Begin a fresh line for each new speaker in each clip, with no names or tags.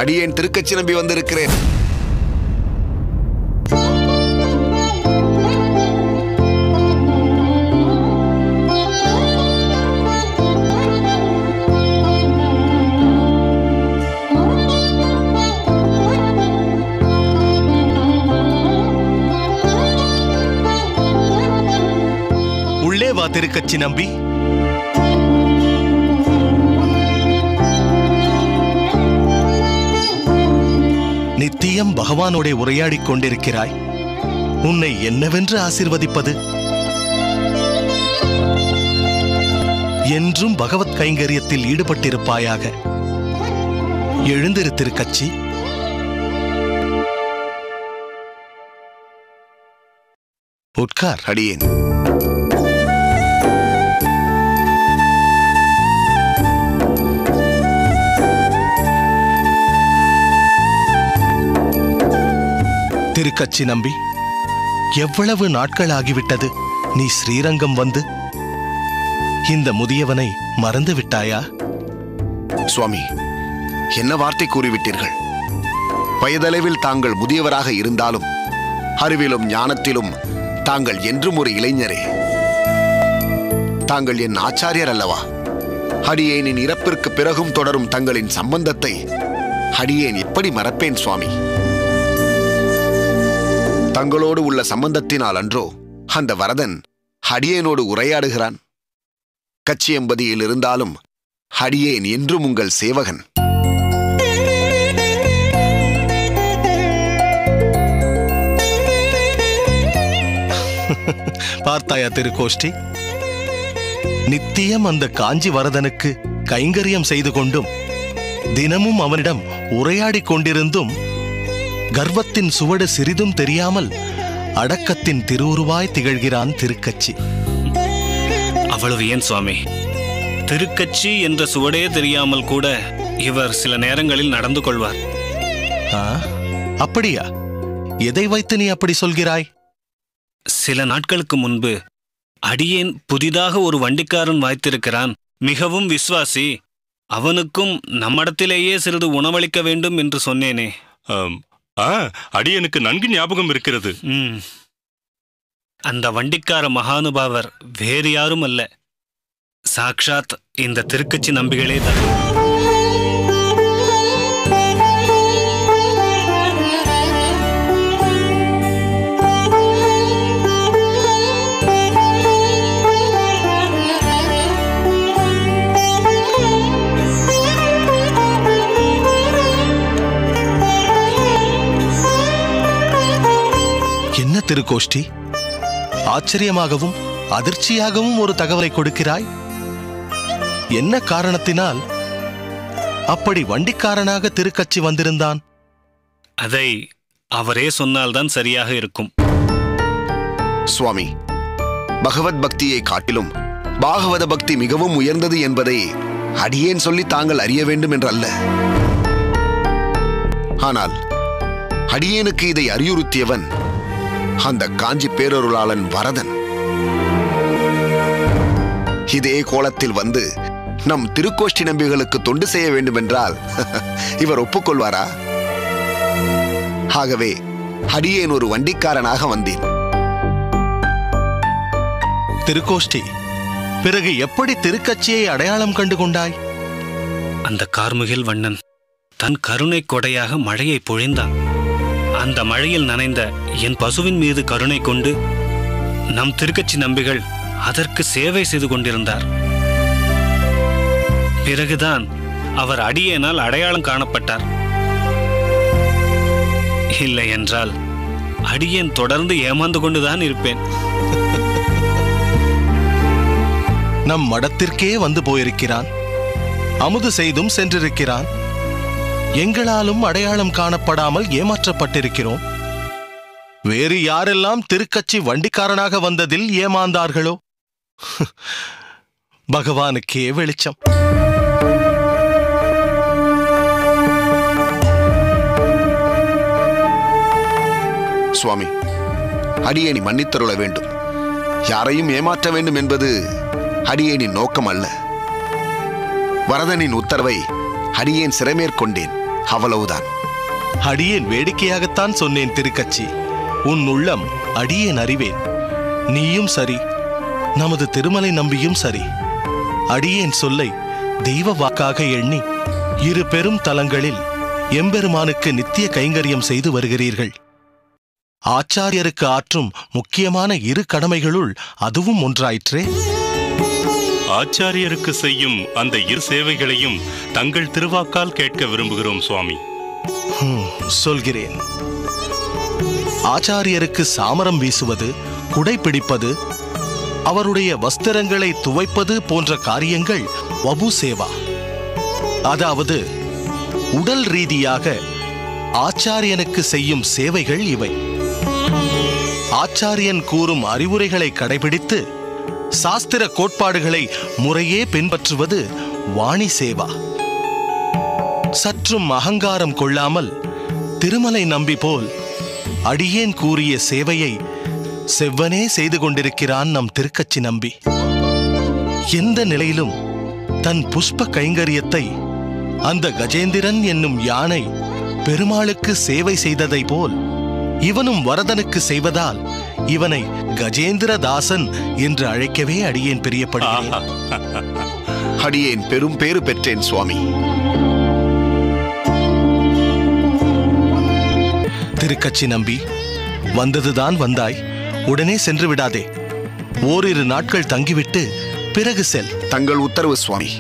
அடியேன் திருக்கச்சி நம்பி வந்திருக்கிறேன்.
உள்ளே வா திருக்கச்சி நம்பி. நித்தியம் பகவானோட உரையாடிக் கொண்டிருக்கிறாய். உன்னை என்னவென்று ஆசீர்வதிப்பது? என்றும் பகவத் கைங்கரியத்தில் ஈடுபட்டிருப்பாயாக. எழுந்திரு திருக்கச்சி. உட்கார்.
அடியேன்.
திருக்கச்சி நம்பி, எவ்வளவு நாட்கள் ஆகிவிட்டது நீ ஸ்ரீரங்கம் வந்து? இந்த முதியவனை மறந்து விட்டாயா?
சுவாமி, என்ன வார்த்தை கூறிவிட்டீர்கள்? வயதளவில் தாங்கள் முதியவராக இருந்தாலும் அறிவிலும் ஞானத்திலும் தாங்கள் என்றும் ஒரு இளைஞரே. தாங்கள் என் ஆச்சாரியர் அல்லவா? அடியேனின் இறப்பிற்கு பிறகும் தொடரும் தங்களின் சம்பந்தத்தை அடியேன் எப்படி மறப்பேன் சுவாமி? தங்களோடு உள்ள சம்பந்தத்தினால் அன்றோ அந்த வரதன் அடியேனோடு உரையாடுகிறான். கச்சியம்பதியில் இருந்தாலும் அடியேன் என்றும் உங்கள் சேவகன்.
பார்த்தாயா திருக்கோஷ்டி? நித்தியம் அந்த காஞ்சி வரதனுக்கு கைங்கரியம் செய்து கொண்டும் தினமும் அவனிடம் உரையாடிக் கொண்டிருந்தும் கர்வத்தின் சுவடு சிறிதும் தெரியாமல் அடக்கத்தின் திருவுருவாய் திகழ்கிறான் திருக்கச்சி.
அவ்வளவு ஏன் சுவாமி, திருக்கச்சி என்ற சுவடே தெரியாமல் கூட இவர் சில நேரங்களில் நடந்து கொள்வார்.
அப்படியா? எதை வைத்து நீ அப்படி சொல்கிறாய்?
சில நாட்களுக்கு முன்பு அடியேன் புதிதாக ஒரு வண்டிக்காரன் வாய்த்திருக்கிறான், மிகவும் விசுவாசி, அவனுக்கும் நம்மிடத்திலேயே சிறிது உணவளிக்க வேண்டும் என்று சொன்னேனே.
அடியனுக்கு நன்கு ஞாபகம் இருக்கிறது.
அந்த வண்டிக்கார மகானுபாவர் வேறு யாரும் அல்ல, சாக்ஷாத் இந்த திருக்கச்சி நம்பிகளே தான்.
என்ன திருக்கோஷ்டி, ஆச்சரியமாகவும் அதிர்ச்சியாகவும் ஒரு தகவலை கொடுக்கிறாய்? என்ன காரணத்தினால் அப்படி வண்டிக்காரனாக திருக்கச்சி வந்திருந்தான்?
அதை அவரே சொன்னால்தான் சரியாக இருக்கும்.
சுவாமி, பகவத் பக்தியை காட்டிலும் பாகவத பக்தி மிகவும் உயர்ந்தது என்பதை அடியேன் சொல்லி தாங்கள் அறிய வேண்டும் என்று அல்ல. ஆனால் அடியேனுக்கு இதை அறிவுறுத்தியவன் அந்த காஞ்சி பேரருளாளன் வரதன். இதே கோலத்தில் வந்து நம் திருக்கோஷ்டி நம்பிகளுக்கு தொண்டு செய்ய வேண்டும் என்றால் இவர் ஒப்புக்கொள்வாரா? ஆகவே அடியேன் ஒரு வண்டிக்காரனாக வந்தேன்.
திருக்கோஷ்டி, பிறகு எப்படி திருக்கச்சியை அடையாளம் கண்டு கொண்டாய்?
அந்த கார்முகில் வண்ணன் தன் கருணை கொடையாக மழையை பொழிந்தான். அந்த மழையில் நனைந்த என் பசுவின் மீது கருணை கொண்டு நம் திருக்கச்சி நம்பிகள் அதற்கு சேவை செய்து கொண்டிருந்தார். பிறகுதான் அவர் அடியேனால் அடையாளம் காணப்பட்டார். இல்லை என்றால் அடியேன் தொடர்ந்து ஏமாந்து கொண்டுதான் இருப்பேன்.
நம் மடத்திற்கே வந்து போயிருக்கிறான், அமுது செய்தும் சென்றிருக்கிறான். எங்களாலும் அடையாளம் காணப்படாமல் ஏமாற்றப்பட்டிருக்கிறோம். வேறு யாரெல்லாம் திருக்கச்சி வண்டிக்காரனாக வந்ததில் ஏமாந்தார்களோ? பகவானுக்கே வெளிச்சம்.
சுவாமி, அடியேனி மன்னித்தருள வேண்டும். யாரையும் ஏமாற்ற வேண்டும் என்பது அடியேனின் நோக்கம் அல்ல. வரதனின் உத்தரவை அடியேன் சிறைமேற்கொண்டேன். அவ்வளவுதான்.
அடியேன் வேடிக்கையாகத்தான் சொன்னேன் திருக்கச்சி. உன் உள்ளம் அடியேன் அறிவேன். நீயும் சரி, நமது திருமலை நம்பியும் சரி, அடியேன் சொல்லை தெய்வ வாக்காக எண்ணி இரு பெரும் தலங்களில் எம்பெருமானுக்கு நித்திய கைங்கரியம் செய்து வருகிறீர்கள். ஆச்சாரியருக்கு ஆற்றும் முக்கியமான இரு கடமைகளுள் அதுவும் ஒன்றாயிற்றே.
ஆச்சாரியருக்கு செய்யும் அந்த இரு சேவைகளையும் தங்கள் திருவாக்கால் கேட்க விரும்புகிறோம் சுவாமி.
சொல்கிறேன். ஆச்சாரியருக்கு சாமரம் வீசுவது, குடை பிடிப்பது, அவருடைய வஸ்திரங்களை துவைப்பது போன்ற காரியங்கள் வபு சேவா. அதாவது உடல் ரீதியாக ஆச்சாரியனுக்கு செய்யும் சேவைகள் இவை. ஆச்சாரியன் கூறும் அறிவுரைகளை கடைபிடித்து சாஸ்திர கோட்பாடுகளை முறையே பின்பற்றுவது வாணி சேவா. சற்றும் அகங்காரம் கொள்ளாமல் திருமலை நம்பி போல் அடியேன் கூறிய சேவையை செவ்வனே செய்து கொண்டிருக்கிறான் நம் திருக்கச்சி நம்பி. எந்த நிலையிலும் தன் புஷ்ப கைங்கரியத்தை அந்த கஜேந்திரன் என்னும் யானை பெருமாளுக்கு சேவை செய்ததை போல் இவனும் வரதனுக்கு செய்வதால் இவனை கஜேந்திரதாசன் என்று அழைக்கவே அடியேன் பிரியப்படுகிறேன்.
அடியேன் பெரும் பேறு பெற்றேன் சுவாமி.
திருக்கச்சி நம்பி, வந்ததுதான் வந்தாய், உடனே சென்று விடாதே. ஓரிரு நாட்கள் தங்கிவிட்டு பிறகு செல்.
தங்கள் உத்தரவு சுவாமி.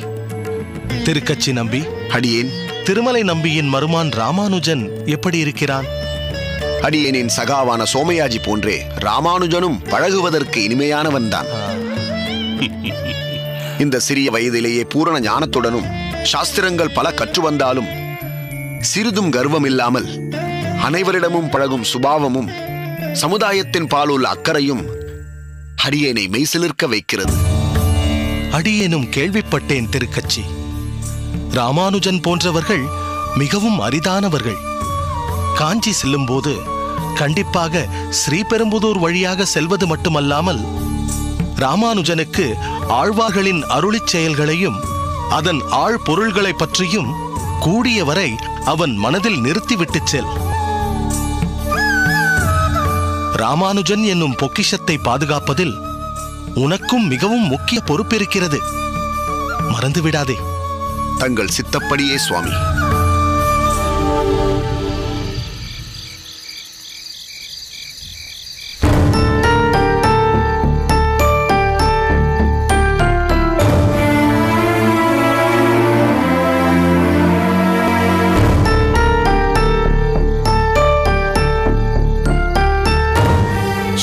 திருக்கச்சி நம்பி,
அடியேன்
திருமலை நம்பியின் மருமான் ராமானுஜன் எப்படி இருக்கிறான்?
அடியேனின் சகாவான சோமயாஜி போன்றே ராமானுஜனும் பழகுவதற்கு இனிமையானவன்தான். இந்த சிறிய வயதிலேயே பூரண ஞானத்துடனும் சாஸ்திரங்கள் பல கற்று வந்தாலும் சிறிதும் கர்வம் இல்லாமல் அனைவரிடமும் பழகும் சுபாவமும் சமுதாயத்தின் பாலுள்ள அக்கறையும் அடியேனை மெய்சிலிர்க்க வைக்கிறது.
அடியேனும் கேள்விப்பட்டேன் திருக்கச்சி. ராமானுஜன் போன்றவர்கள் மிகவும் அரிதானவர்கள். காஞ்சி செல்லும்போது கண்டிப்பாக ஸ்ரீபெரும்புதூர் வழியாக செல்வது மட்டுமல்லாமல் ராமானுஜனுக்கு ஆழ்வார்களின் அருளிச் செயல்களையும் அதன் ஆழ் பொருள்களை பற்றியும் கூடியவரை அவன் மனதில் நிறுத்திவிட்டு செல். ராமானுஜன் என்னும் பொக்கிஷத்தை பாதுகாப்பதில் உனக்கும் மிகவும் முக்கிய பொறுப்பிருக்கிறது. மறந்துவிடாதே.
தங்கள் சித்தப்படியே சுவாமி.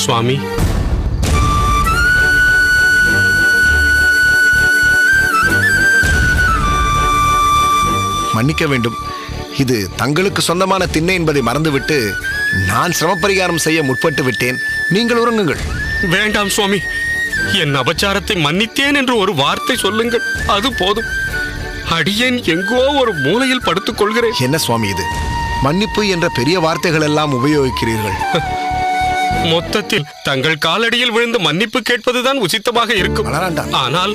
சுவாமி,
மன்னிக்க வேண்டும். இது தங்களுக்கு சொந்தமான திண்ணை என்பதை மறந்துவிட்டு நான் சிரமப்பரிகாரம் செய்ய முற்பட்டு விட்டேன். நீங்கள் உறங்குங்கள்.
வேண்டாம் சுவாமி, என் அபச்சாரத்தை மன்னித்தேன் என்று ஒரு வார்த்தை சொல்லுங்கள், அது போதும். அடியேன் எங்கோ ஒரு மூலையில் படுத்துக் கொள்கிறேன்.
என்ன சுவாமி இது? மன்னிப்பு என்ற பெரிய வார்த்தைகள் எல்லாம் உபயோகிக்கிறீர்கள்.
மொத்தத்தில் தங்கள் காலடியில் விழுந்து மன்னிப்பு கேட்பதுதான் உசித்தமாக இருக்கும். ஆனால்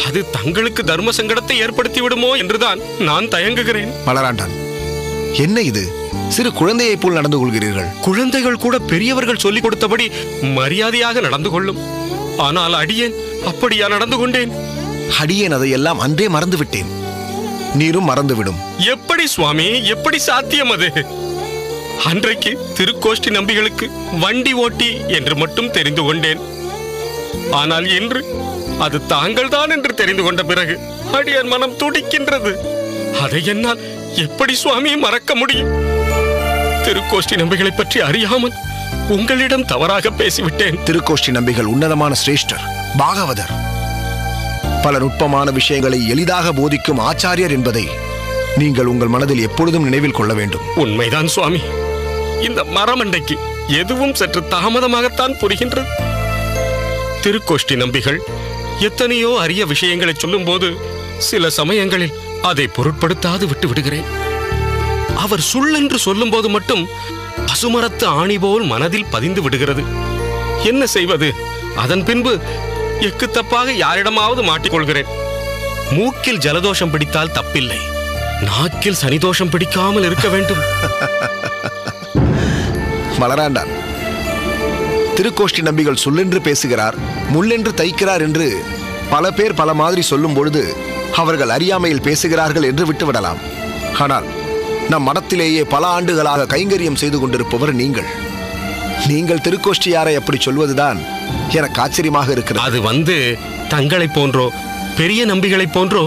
அது தங்களுக்கு தர்ம சங்கடத்தை ஏற்படுத்தி விடுமோ என்றுதான் நான் தயங்குகிறேன்.
மலராண்டான், என்ன இது? சிறு குழந்தையைப் போல் நடந்து கொள்கிறீர்கள்.
குழந்தைகள் கூட பெரியவர்கள் சொல்லிக் கொடுத்தபடி மரியாதையாக நடந்து கொள்ளும். ஆனால் அடியேன் அப்படியா நடந்து கொண்டேன்?
அடியேன் அதையெல்லாம் அன்றே மறந்துவிட்டேன். நீரும் மறந்துவிடும்.
எப்படி சுவாமி, எப்படி சாத்தியம் அது? அன்றைக்கு திருக்கோஷ்டி நம்பிகளுக்கு வண்டி ஓட்டி என்று மட்டும் தெரிந்து கொண்டேன். ஆனால் இன்று அது தாங்கள் தான் என்று தெரிந்து கொண்ட பிறகு அடியேன் மனம் துடிக்கின்றது. அதை என்னால் எப்படி சுவாமி மறக்க முடியும்? திருக்கோஷ்டி நம்பிகளை பற்றி அறியாமல் உங்களிடம் தவறாக பேசிவிட்டேன்.
திருக்கோஷ்டி நம்பிகள் உன்னதமான சிரேஷ்டர், பாகவதர். பல நுட்பமான விஷயங்களை எளிதாக போதிக்கும் ஆச்சாரியர் என்பதை நீங்கள் உங்கள் மனதில் எப்பொழுதும் நினைவில் கொள்ள வேண்டும்.
உண்மைதான் சுவாமி. இந்த மரமண்டைக்கு எதுவும் சற்று தாமதமாகத்தான் புரிகின்றது. திருக்கோஷ்டி நம்பிகள் எத்தனையோ அரிய விஷயங்களை சொல்லும் போது சில சமயங்களில் அதை பொருட்படுத்தாது விட்டு விடுகிறேன். அவர் சுள்ளென்று சொல்லும் போது மட்டும் பசுமரத்து ஆணி போல் மனதில் பதிந்து விடுகிறது. என்ன செய்வது? அதன் பின்பு எக்கு தப்பாக யாரிடமாவது மாட்டிக்கொள்கிறேன். மூக்கில் ஜலதோஷம் பிடித்தால் தப்பில்லை, நாக்கில் சனிதோஷம் பிடிக்காமல் இருக்க வேண்டும்.
மலராண்டான், திருக்கோஷ்டி நம்பிகள் சொல்லென்று பேசுகிறார், முள்ளென்று தைக்கிறார் என்று பல பேர் பல மாதிரி சொல்லும் பொழுது அவர்கள் அறியாமையில் பேசுகிறார்கள் என்று விட்டுவிடலாம். ஆனால் நம் மடத்திலேயே பல ஆண்டுகளாக கைங்கரியம் செய்து கொண்டிருப்பவர் நீங்கள் திருக்கோஷ்டியாரை அப்படி சொல்வதுதான் எனக்கு ஆச்சரியமாக இருக்கிறது.
அது தங்களை போன்றோ பெரிய நம்பிகளை போன்றோ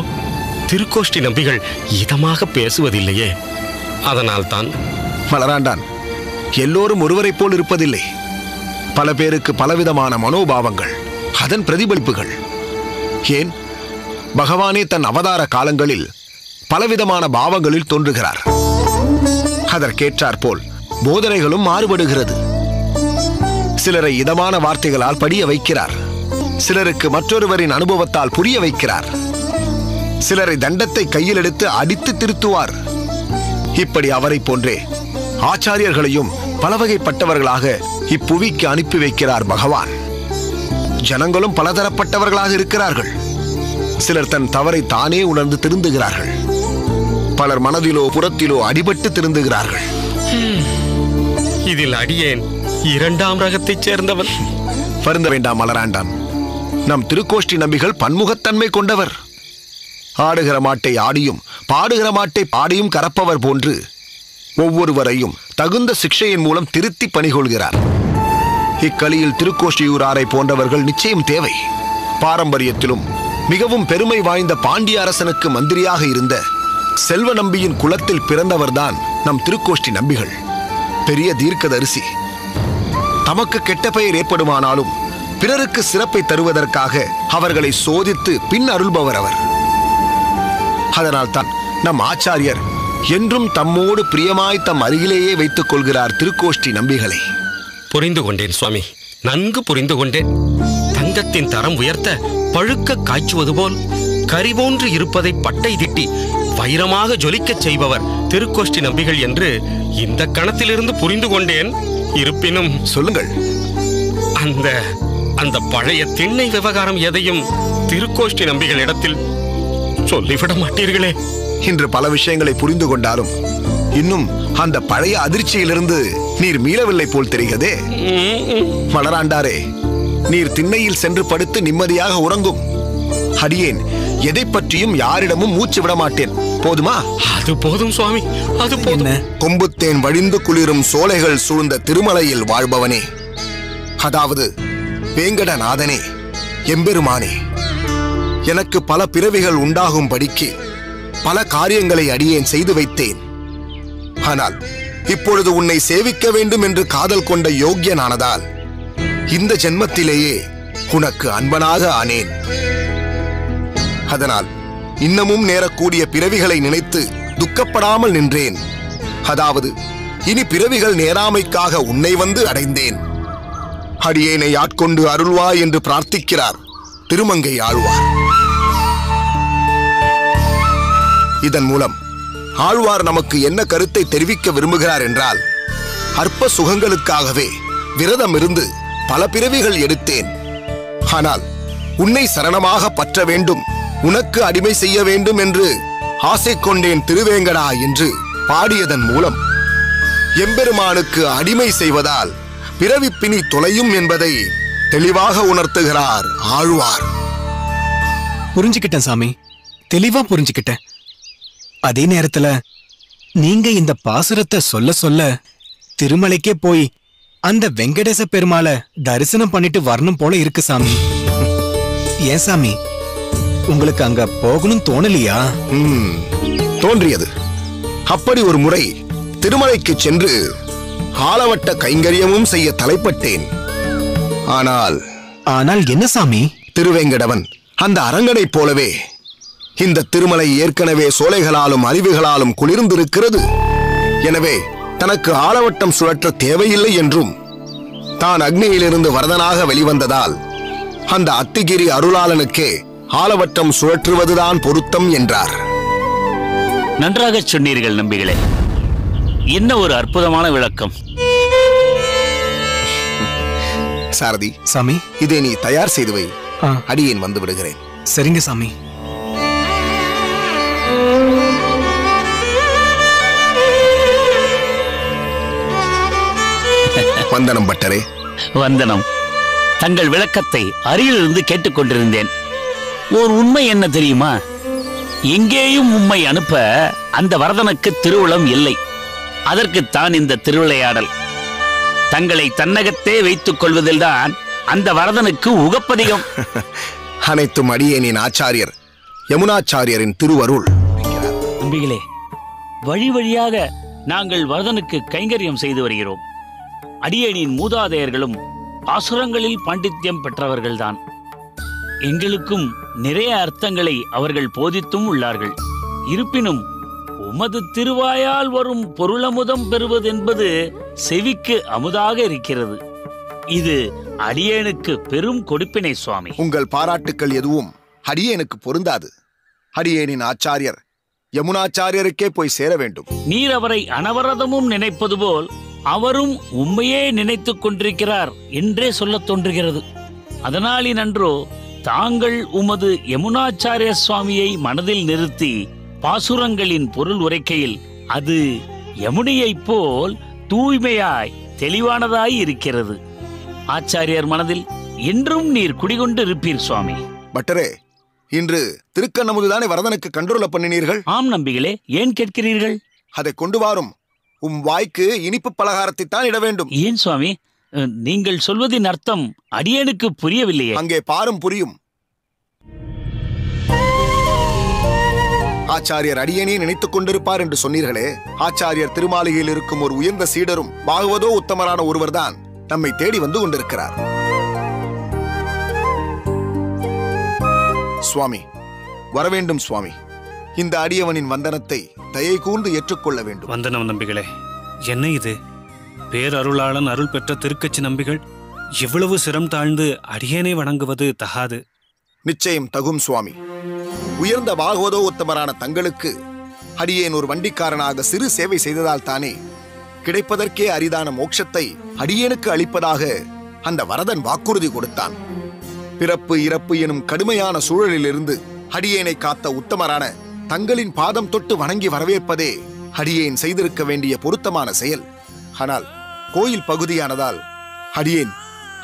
திருக்கோஷ்டி நம்பிகள் இதமாக பேசுவதில்லையே, அதனால் தான்.
மலராண்டான், எல்லோரும் ஒருவரை போல் இருப்பதில்லை. பல பேருக்கு பலவிதமான மனோபாவங்கள், அதன் பிரதிபலிப்புகள். ஏன், பகவானே தன் அவதார காலங்களில் பலவிதமான பாவங்களில் தோன்றுகிறார். அதற்கேற்றாற்போல் போதனைகளும் மாறுபடுகிறது. சிலரை இதமான வார்த்தைகளால் படிய வைக்கிறார், சிலருக்கு மற்றொருவரின் அனுபவத்தால் புரிய வைக்கிறார், சிலரை தண்டத்தை கையில் எடுத்து அடித்து திருத்துவார். இப்படி அவரை போன்றே ஆச்சாரியர்களையும் பலவகைப்பட்டவர்களாக இப்புவிக்கு அனுப்பி வைக்கிறார் பகவான். ஜனங்களும் பலதரப்பட்டவர்களாக இருக்கிறார்கள். சிலர் தன் தவறை தானே உணர்ந்து திருந்துகிறார்கள், பலர் மனதிலோ புறத்திலோ அடிபட்டு திருந்துகிறார்கள்.
இதில் அடியேன் இரண்டாம் ரகத்தைச் சேர்ந்தவன்.
வருந்த வேண்டாம் மலராண்டான், நம் திருக்கோஷ்டி நம்பிகள் பன்முகத்தன்மை கொண்டவர். ஆடுகிற மாட்டை ஆடியும் பாடுகிற மாட்டை பாடியும் கறப்பவர் போன்று ஒவ்வொருவரையும் தகுந்த சிக்ஷையின் மூலம் திருத்தி பணிகொள்கிறார். இக்கலியில் திருக்கோஷ்டியூராரை போன்றவர்கள் நிச்சயம் தேவை. பாரம்பரியத்திலும் மிகவும் பெருமை வாய்ந்த பாண்டிய அரசனுக்கு மந்திரியாக இருந்த செல்வ நம்பியின் குலத்தில் பிறந்தவர்தான் நம் திருக்கோஷ்டி நம்பிகள். பெரிய தீர்க்கதரிசி. தமக்கு கெட்ட பெயர் ஏற்படுமானாலும் பிறருக்கு சிறப்பை தருவதற்காக அவர்களை சோதித்து பின் அருள்பவர் அவர். அதனால் தான் நம் ஆச்சாரியர் என்றும் தம்மோடு பிரியமாய் தம் அருகிலேயே வைத்துக் கொள்கிறார் திருக்கோஷ்டி நம்பிகளை.
புரிந்து கொண்டேன் சுவாமி, நன்கு புரிந்து கொண்டேன். தங்கத்தின் தரம் உயர்த்த பழுக்க காய்ச்சுவது போல் கரிபோன்று இருப்பதை பட்டை திட்டி வைரமாக ஜொலிக்கச் செய்பவர் திருக்கோஷ்டி நம்பிகள் என்று இந்த கணத்திலிருந்து புரிந்து கொண்டேன். இருப்பினும்
சொல்லுங்கள்,
அந்த பழைய திண்ணை விவகாரம் எதையும் திருக்கோஷ்டி நம்பிகள் இடத்தில் சொல்லிவிட மாட்டீர்களே?
இன்று பல விஷயங்களை புரிந்து கொண்டாலும் இன்னும் அந்த பழைய அதிர்ச்சியிலிருந்து நீர் மீளவில்லை போல் தெரிகிறதே. மலராண்டாரே, நீர் திண்ணையில் சென்று படுத்து நிம்மதியாக உறங்கும். அடியேன் எதை பற்றியும் யாரிடமும் மூச்சு விட மாட்டேன். போதுமா?
அது போதும் சுவாமி, அது போதும்.
கொம்புத்தேன் வழிந்து குளிரும் சோலைகள் சூழ்ந்த திருமலையில் வாழ்பவனே, அதாவது வேங்கடநாதனே, எம்பெருமானே, எனக்கு பல பிறவிகள் உண்டாகும்படிக்கு பல காரியங்களை அடியேன் செய்து வைத்தேன். ஆனால் இப்பொழுது உன்னை சேவிக்க வேண்டும் என்று காதல் கொண்ட யோக்கியனானதால் இந்த ஜென்மத்திலேயே உனக்கு அன்பனாக ஆனேன். அதனால் இன்னமும் நேரக்கூடிய பிறவிகளை நினைத்து துக்கப்படாமல் நின்றேன். அதாவது இனி பிறவிகள் நேராமைக்காக உன்னை வந்து அடைந்தேன். அடியேனை ஆட்கொண்டு அருள்வாய் என்று பிரார்த்திக்கிறார் திருமங்கை ஆழ்வார். இதன் மூலம் ஆழ்வார் நமக்கு என்ன கருத்தை தெரிவிக்க விரும்புகிறார் என்றால், அற்ப சுகங்களுக்காகவே விரதம் இருந்து பல பிறவிகள் எடுத்தேன். ஆனால் உன்னை சரணமாக பற்ற வேண்டும், உனக்கு அடிமை செய்ய வேண்டும் என்று ஆசை கொண்டேன் திருவேங்கடா என்று பாடியதன் மூலம் எம்பெருமானுக்கு அடிமை செய்வதால் பிறவிப்பினி தொலையும் என்பதை தெளிவாக உணர்த்துகிறார் ஆழ்வார்.
புரிஞ்சுக்கிட்டேன் சாமி, தெளிவா புரிஞ்சுக்கிட்டேன். அதே நேரத்துல நீங்க இந்த பாசுரத்தை சொல்ல சொல்ல திருமலைக்கே போய் அந்த வெங்கடேச பெருமாளை தரிசனம் பண்ணிட்டு வரணும் போல இருக்கு சாமி. ஏன் சாமி, உங்களுக்கு அங்க போகணும் தோணலையா?
தோன்றியது. அப்படி ஒரு முறை திருமலைக்கு சென்று ஆலவட்ட கைங்கரியமும் செய்ய தலைப்பட்டேன். ஆனால்
என்ன சாமி?
திருவேங்கடவன் அந்த அரங்கனைப் போலவே இந்த திருமலை ஏற்கனவே சோலைகளாலும் அருவிகளாலும் குளிர்ந்திருக்கிறது. எனவே தனக்கு ஆலவட்டம் சுழற்ற தேவையில்லை என்றும், தான் அக்னியிலிருந்து வரதனாக வெளிவந்ததால் அந்த அத்திகிரி அருளாளனுக்கே ஆலவட்டம் சுழற்றுவதுதான் பொருத்தம் என்றார்.
நன்றாக சொன்னீர்கள் நம்பிகளே. என்ன ஒரு அற்புதமான விளக்கம்.
சாரதி
சாமி,
இதை நீ தயார் செய்து வை. அடியேன் வந்து விடுகிறேன்.
சரிங்க சாமி.
வந்தனம் பட்டரே.
வந்தனம். தங்கள் விளக்கத்தை அருகிலிருந்து கேட்டுக்கொண்டிருந்தேன். ஓர் உண்மை என்ன தெரியுமா? எங்கேயும் உம்மை அனுப்ப அந்த வரதனுக்கு திருவுளம் இல்லை. அதற்குத்தான் இந்த திருவிளையாடல். தங்களை தன்னகத்தே வைத்துக் கொள்வதில்தான் அந்த வரதனுக்கு உகப்பதிகம்.
அனைத்தும் அடியேனின் ஆச்சாரியர் யமுனாச்சாரியரின் திருவருள்.
நம்பிகளே, வழி வழியாக நாங்கள் வரதனுக்கு கைங்கரியம் செய்து வருகிறோம். அடியேனின் மூதாதையர்களும் பாசுரங்களில் பாண்டித்யம் பெற்றவர்கள்தான். எங்களுக்கும் நிறைய அர்த்தங்களை அவர்கள் போதித்தும் உள்ளார்கள். இருப்பினும் உமது திருவாயால் வரும் பொருளமுதம் பெறுவதென்பது செவிக்கு அமுதாக இருக்கிறது. இது அடியேனுக்கு பெரும் கொடுப்பினை சுவாமி.
உங்கள் பாராட்டுக்கள் எதுவும் அடியேனுக்கு பொருந்தாது. அடியேனின் ஆச்சாரியர் யமுனாச்சாரியருக்கே போய் சேர வேண்டும்.
நீர் அவரை அனவரதமும் நினைப்பது போல் அவரும் உண்மையே நினைத்துக் கொண்டிருக்கிறார் என்றே சொல்லத் தோன்றுகிறது. அதனாலினன்றோ தாங்கள் உமது யமுனாச்சாரிய சுவாமியை மனதில் நிறுத்தி பாசுரங்களின் பொருள் உரைக்கையில் அது யமுனையைப் போல் தூய்மையாய் தெளிவானதாய் இருக்கிறது. ஆச்சாரியர் மனதில் என்றும் நீர் குடிகொண்டு இருப்பீர் சுவாமி.
பட்டரே, இன்று திருக்கண்ணமுதுதானே வரதனுக்கு கண்டுள்ள பண்ணினீர்கள்?
ஆம் நம்பிகளே, ஏன் கேட்கிறீர்கள்?
அதை கொண்டு வாரும். வாய்க்கு இனிப்பு பலகாரத்தை தான் இட வேண்டும்.
ஏன் சுவாமி? நீங்கள் சொல்வதின் அர்த்தம் அடியேனுக்கு புரியவில்லையே.
அங்கே பாரும், புரியும். ஆச்சாரியர் அடியேனே நினைத்துக் கொண்டிருப்பார் என்று சொன்னீர்களே. ஆச்சாரியர் திருமாளிகையில் இருக்கும் ஒரு உயர்ந்த சீடரும் பாகவதோ உத்தமரான ஒருவர்தான் நம்மை தேடி வந்து கொண்டிருக்கிறார். சுவாமி, வரவேண்டும் சுவாமி. இந்த அடியவனின் வந்தனத்தை தயை கூர்ந்து ஏற்றுக்கொள்ள வேண்டும்.
வந்தனம் நம்பிகளே. என்ன இது? பேரருளாளன் அருள் பெற்ற திருக்கச்சி நம்பிகள் இவ்வளவு சிரம் தாழ்ந்து அடியேனை வணங்குவது தகாது.
நிச்சயம் தகும் சுவாமி. உயர்ந்த பாகவதோ உத்தமரான தங்களுக்கு அடியேன் ஒரு வண்டிக்காரனாக சிறு சேவை செய்ததால் தானே கிடைப்பதற்கே அரிதான மோட்சத்தை அடியேனுக்கு அளிப்பதாக அந்த வரதன் வாக்குறுதி கொடுத்தான். பிறப்பு இறப்பு எனும் கடுமையான சூழலிலிருந்து அடியேனை காத்த உத்தமரான தங்களின் பாதம் தொட்டு வணங்கி வரவேற்பதே அடியேன் செய்திருக்க வேண்டிய பொருத்தமான செயல். ஆனால் கோயில் பகுதியானதால் அடியேன்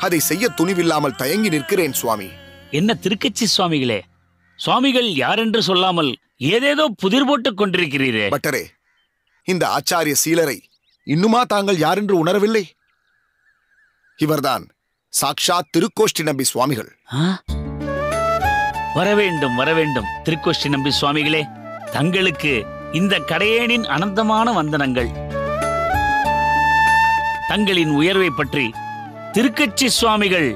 அதை செய்ய துணிவில்லாமல் தயங்கி நிற்கிறேன் சுவாமி.
என்ன திருக்கச்சி சுவாமிகளே, சுவாமிகள் யாரென்று சொல்லாமல் ஏதேதோ புதிர் போட்டுக் கொண்டிருக்கிறீரே.
பட்டரே, இந்த ஆச்சாரிய சீலரை இன்னுமா தாங்கள் யாரென்று உணரவில்லை? இவர்தான் சாக்ஷாத் திருக்கோஷ்டி நம்பி சுவாமிகள்.
வரவேண்டும் வரவேண்டும் திருக்கோஷ்டி நம்பி சுவாமிகளே. தங்களுக்கு இந்த கடையேனின் அனந்தமான வந்தனங்கள். தங்களின் உயர்வை பற்றி திருக்கச்சி சுவாமிகள்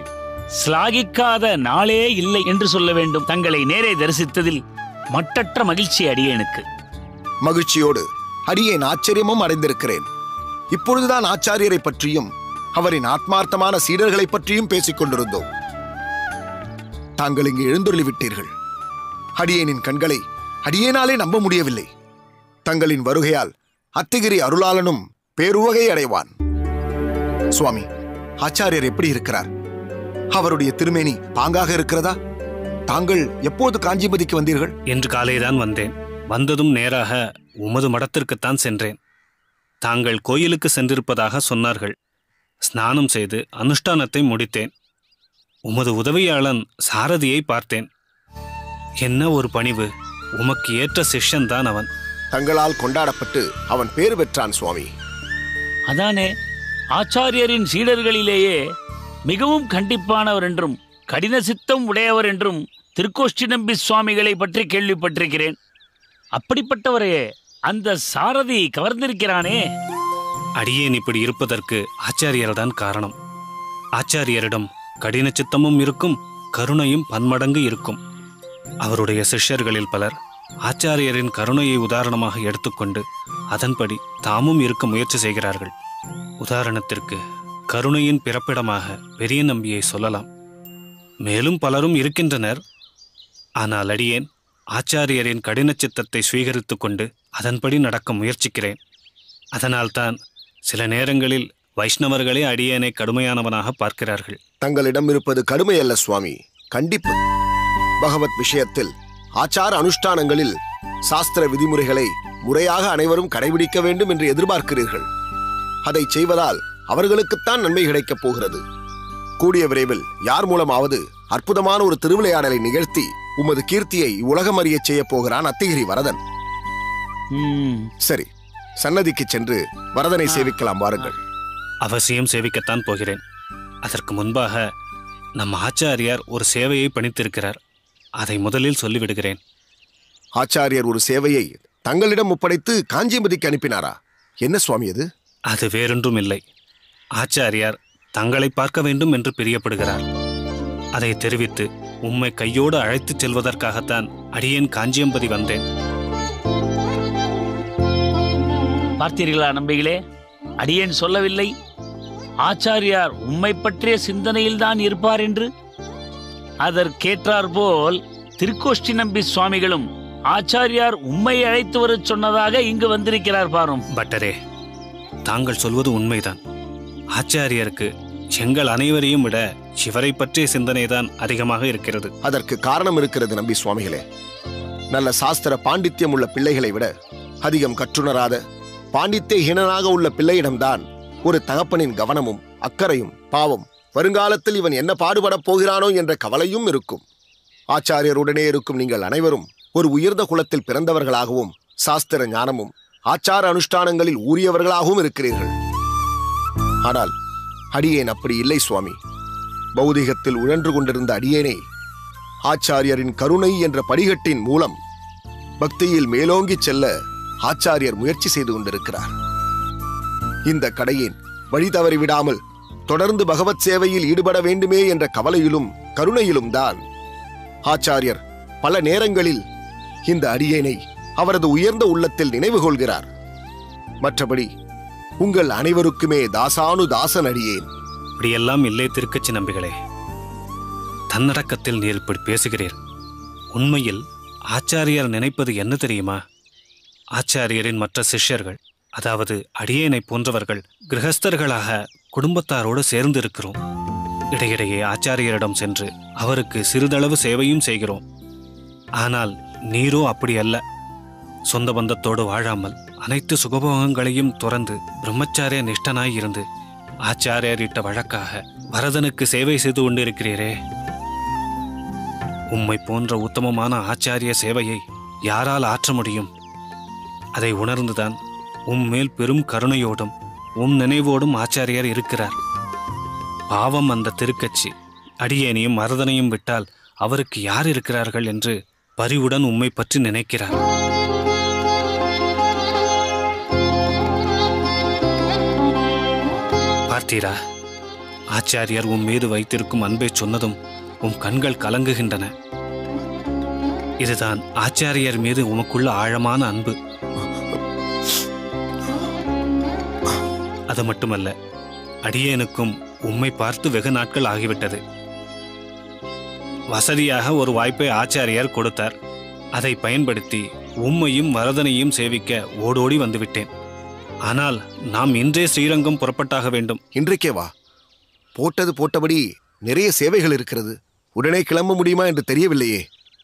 ஸ்லாகிக்காத நாளே இல்லை என்று சொல்ல வேண்டும். தங்களை நேரே தரிசித்ததில் மட்டற்ற மகிழ்ச்சி அடியேனுக்கு.
மகிழ்ச்சியோடு அடியேன் ஆச்சரியமும் அடைந்திருக்கிறேன். இப்பொழுதுதான் ஆச்சாரியரை பற்றியும் அவரின் ஆத்மார்த்தமான சீடர்களை பற்றியும் பேசிக் கொண்டிருந்தோம். தாங்கள் இங்கு எழுந்தருளி விட்டீர்கள். அடியேனின் கண்களை அடியேனாலே நம்ப முடியவில்லை. தங்களின் வருகையால் அத்திகிரி அருளாளனும் பேருவகை அடைவான். சுவாமி, ஆச்சாரியர் எப்படி இருக்கிறார்? அவருடைய திருமேனி பாங்காக இருக்கிறதா? தாங்கள் எப்போது காஞ்சிபதிக்கு வந்தீர்கள்?
என்று காலைதான் வந்தேன். வந்ததும் நேராக உமது மடத்திற்குத்தான் சென்றேன். தாங்கள் கோயிலுக்கு சென்றிருப்பதாக சொன்னார்கள். ஸ்நானம் செய்து அனுஷ்டானத்தை முடித்தேன். உமது உதவியாளன் சாரதியை பார்த்தேன். என்ன ஒரு பணிவு! உமக்கு ஏற்ற சிஷ்யன்தான் அவன்.
தங்களால் கொண்டாடப்பட்டு அவன் பேறு பெற்றான் சுவாமி.
அதானே, ஆச்சாரியரின் சீடர்களிலேயே மிகவும் கண்டிப்பானவர் என்றும் கடின சித்தம் உடையவர் என்றும் திருக்கோஷ்டி நம்பி சுவாமிகளை பற்றி கேள்விப்பட்டிருக்கிறேன். அப்படிப்பட்டவரையே அந்த சாரதி கவர்ந்திருக்கிறானே.
அடியேன் இப்படி இருப்பதற்கு ஆச்சாரியர்தான் காரணம். ஆச்சாரியரிடம் கடின சித்தமும் இருக்கும், கருணையும் பன்மடங்கு இருக்கும். அவருடைய சிஷ்யர்களில் பலர் ஆச்சாரியரின் கருணையை உதாரணமாக எடுத்துக்கொண்டு அதன்படி தாமும் இருக்க முயற்சி செய்கிறார்கள். உதாரணத்திற்கு கருணையின் பிறப்பிடமாக பெரிய நம்பியை சொல்லலாம். மேலும் பலரும் இருக்கின்றனர். ஆனால் அடியேன் ஆச்சாரியரின் கடின சித்தத்தை சுவீகரித்து கொண்டு அதன்படி நடக்க முயற்சிக்கிறேன். அதனால்தான் சில நேரங்களில் வைஷ்ணவர்களே அடியேனை கடுமையானவனாக பார்க்கிறார்கள்.
தங்களிடம் இருப்பது கடுமை அல்ல சுவாமி, கண்டிப்பு. பகவத் விஷயத்தில் ஆச்சார அனுஷ்டானங்களில் சாஸ்திர விதிமுறைகளை முறையாக அனைவரும் கடைபிடிக்க வேண்டும் என்று எதிர்பார்க்கிறீர்கள். அதை செய்வதால் அவர்களுக்குத்தான் நன்மை கிடைக்கப் போகிறது. கூடிய விரைவில் யார் மூலமாவது அற்புதமான ஒரு திருவிளையாடலை நிகழ்த்தி உமது கீர்த்தியை உலகம் அறியச் செய்ய போகிறான் அத்திகிரி வரதன். சரி, சன்னதிக்கு சென்று வரதனை சேவிக்கலாம், வாருங்கள்.
அவசியம் சேவிக்கத்தான் போகிறேன். அதற்கு முன்பாக நம் ஆச்சாரியார் ஒரு சேவையை பணித்திருக்கிறார். அதை முதலில் சொல்லிவிடுகிறேன்.
ஆச்சாரியர் ஒரு சேவையை தங்களிடம் ஒப்படைத்து காஞ்சிபதிக்கு அனுப்பினாரா? என்ன சுவாமி அது?
அது வேறொன்றும் இல்லை. ஆச்சாரியார் தங்களை பார்க்க வேண்டும் என்று பிரியப்படுகிறார். அதை தெரிவித்து உம்மை கையோடு அழைத்துச் செல்வதற்காகத்தான் அடியேன் காஞ்சியம்பதி வந்தேன்.
பார்த்தீர்களா நம்பிகளே, அடியேன் சொல்லவில்லை ஆச்சாரியார் உம்மை பற்றிய சிந்தனையில்தான் இருப்பார் என்று? அதற்கேற்றாற்போல் திருக்கோஷ்டி நம்பி சுவாமிகளும் ஆச்சாரியார் உம்மை அழைத்து வரச் சொன்னதாக இங்கு வந்திருக்கிறார் பாரும்.
பட்டரே, தாங்கள் சொல்வது உண்மைதான். ஆச்சாரியருக்கு எங்கள் அனைவரையும் விட சிவரை பற்றிய சிந்தனைதான் அதிகமாக இருக்கிறது.
அதற்கு காரணம் இருக்கிறது நம்பி சுவாமிகளே. நல்ல சாஸ்திர பாண்டித்யம் உள்ள பிள்ளைகளை விட அதிகம் கற்றுணராத பாண்டித்யஹீனனாக உள்ள பிள்ளையிடம்தான் ஒரு தகப்பனின் கவனமும் அக்கறையும் பாவம் வருங்காலத்தில் இவன் என்ன பாடுபடப் போகிறானோ என்ற கவலையும் இருக்கும். ஆச்சாரியருடனே இருக்கும் நீங்கள் அனைவரும் ஒரு உயர்ந்த குலத்தில் பிறந்தவர்களாகவும் சாஸ்திர ஞானமும் ஆச்சார அனுஷ்டானங்களில் ஊறியவர்களாகவும் இருக்கிறீர்கள். ஆனால் அடியேன் அப்படி இல்லை சுவாமி. பௌதிகத்தில் உழன்று கொண்டிருந்த அடியேனை ஆச்சாரியரின் கருணை என்ற படிகட்டின் மூலம் பக்தியில் மேலோங்கிச் செல்ல ஆச்சாரியர் முயற்சி செய்து கொண்டிருக்கிறார். இந்த கடையேன் வழி தவறி விடாமல் தொடர்ந்து பகவத் சேவையில் ஈடுபட வேண்டுமே என்ற கவலையிலும் கருணையிலும் தான் ஆச்சாரியர் பல நேரங்களில் இந்த அடியேனை அவரது உயர்ந்த உள்ளத்தில் நினைவு கொள்கிறார். மற்றபடி உங்கள் அனைவருக்குமே தாசானு தாசன் அடியேன்.
இப்படியெல்லாம் இல்லை திருக்கச்சி நம்பிகளே. தன்னடக்கத்தில் நீர் இப்படி பேசுகிறீர். உண்மையில் ஆச்சாரியார் நினைப்பது என்ன தெரியுமா? ஆச்சாரியரின் மற்ற சிஷ்யர்கள், அதாவது அடியேனை போன்றவர்கள் கிரகஸ்தர்களாக குடும்பத்தாரோடு சேர்ந்து இருக்கிறோம். இடையிடையே ஆச்சாரியரிடம் சென்று அவருக்கு சிறிதளவு சேவையும் செய்கிறோம். ஆனால் நீரோ அப்படி அல்ல. சொந்த பந்தத்தோடு வாழாமல் அனைத்து சுகபோகங்களையும் துறந்து பிரம்மச்சாரிய நிஷ்டனாய் இருந்து ஆச்சாரியர் இட்ட வழக்காக வரதனுக்கு சேவை செய்து கொண்டிருக்கிறீரே. உம்மை போன்ற உத்தமமான ஆச்சாரிய சேவையை யாரால் ஆற்ற முடியும்? அதை உணர்ந்துதான் உம்மேல் பெரும் கருணையோடும் உம் நினைவோடும் ஆச்சாரியார் இருக்கிறார். பாவம் அந்த திருக்கச்சி அடியேனையும் வரதனையும் விட்டால் அவருக்கு யார் இருக்கிறார்கள் என்று பரிவுடன் உம்மை பற்றி நினைக்கிறார். பார்த்தீரா, ஆச்சாரியார் உன் மீது வைத்திருக்கும் அன்பை சொன்னதும் உன் கண்கள் கலங்குகின்றன. இதுதான் ஆச்சாரியார் மீது உமக்குள்ள ஆழமான அன்பு. அது மட்டுமல்ல, அடியேனுக்கும் உம்மை பார்த்து வெகு நாட்கள் ஆகிவிட்டது. வசதியாக ஒரு வாய்ப்பை ஆச்சாரியார் கொடுத்தார். அதை பயன்படுத்தி உம்மையும் வரதனையும் சேவிக்க ஓடோடி வந்துவிட்டேன். ஆனால் நாம் இன்றே ஸ்ரீரங்கம் புறப்பட்டாக வேண்டும்.
இன்றைக்கே வா. போட்டது போட்டபடி நிறைய சேவைகள் இருக்கிறது. உடனே கிளம்ப முடியுமா என்று தெரியவில்லையே.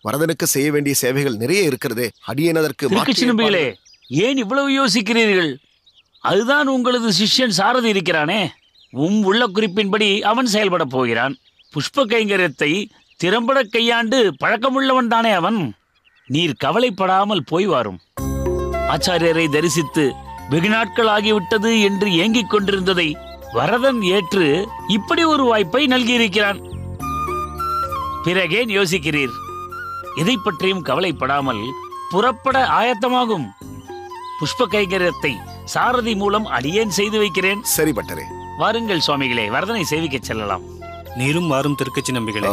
வரதனுக்கு செய்ய வேண்டிய சேவைகள் நிறைய இருக்கிறதே. அடியேன் அதற்கு
ஏன் இவ்வளவு யோசிக்கிறீர்கள்? அதுதான் உங்களது சிஷ்யன் சாரதி இருக்கிறானே. உள்ள குறிப்பின்படி அவன் செயல்பட போகிறான். புஷ்ப கைங்கரியத்தை திறம்பட கையாண்டு பழக்கமுள்ளவன் தானே அவன். நீர் கவலைப்படாமல் போய் வாரும். ஆச்சாரியரை தரிசித்து வெகு நாட்கள் ஆகிவிட்டது என்று ஏங்கிக் கொண்டிருந்ததை வரதன் ஏற்று இப்படி ஒரு வாய்ப்பை நல்கியிருக்கிறான். பிறகேன் யோசிக்கிறீர்? எதை பற்றியும் கவலைப்படாமல் புறப்பட ஆயத்தமாகும். புஷ்ப கைங்கரியத்தை சாரதி மூலம் அடியேன் செய்து வைக்கிறேன்.
சரி பட்டரே,
வாருங்கள் சுவாமிகளே, வரதனை சேவிக்க செல்லலாம்.
நீரும் வாரும் திருக்கச்சி நம்பிகளே.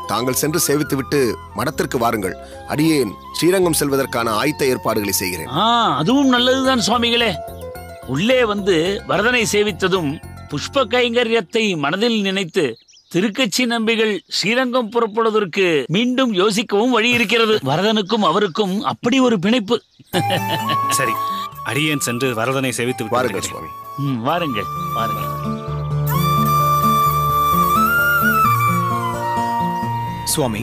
தாங்கள் சென்று சேவித்துவிட்டு மடத்திற்கு வாருங்கள். அடியேன் ஸ்ரீரங்கம் செல்வதற்கான ஆயத்த ஏற்பாடுகளை செய்கிறேன்.
அதுவும் நல்லதுதான் சுவாமிகளே. உள்ளே வந்து வரதனை சேவித்ததும் புஷ்ப கைங்கரியத்தை மனதில் நினைத்து திருக்கச்சி நம்பிகள் ஸ்ரீரங்கம் புறப்படுவதற்கு மீண்டும் யோசிக்கவும் வழி இருக்கிறது. வரதனுக்கும் அவருக்கும் அப்படி ஒரு பிணைப்பு.
சரி, அடியேன் சென்று வரதனை சேவித்து
வாருங்கள் சுவாமி.
வாருங்கள் வாருங்கள்.
சுவாமி,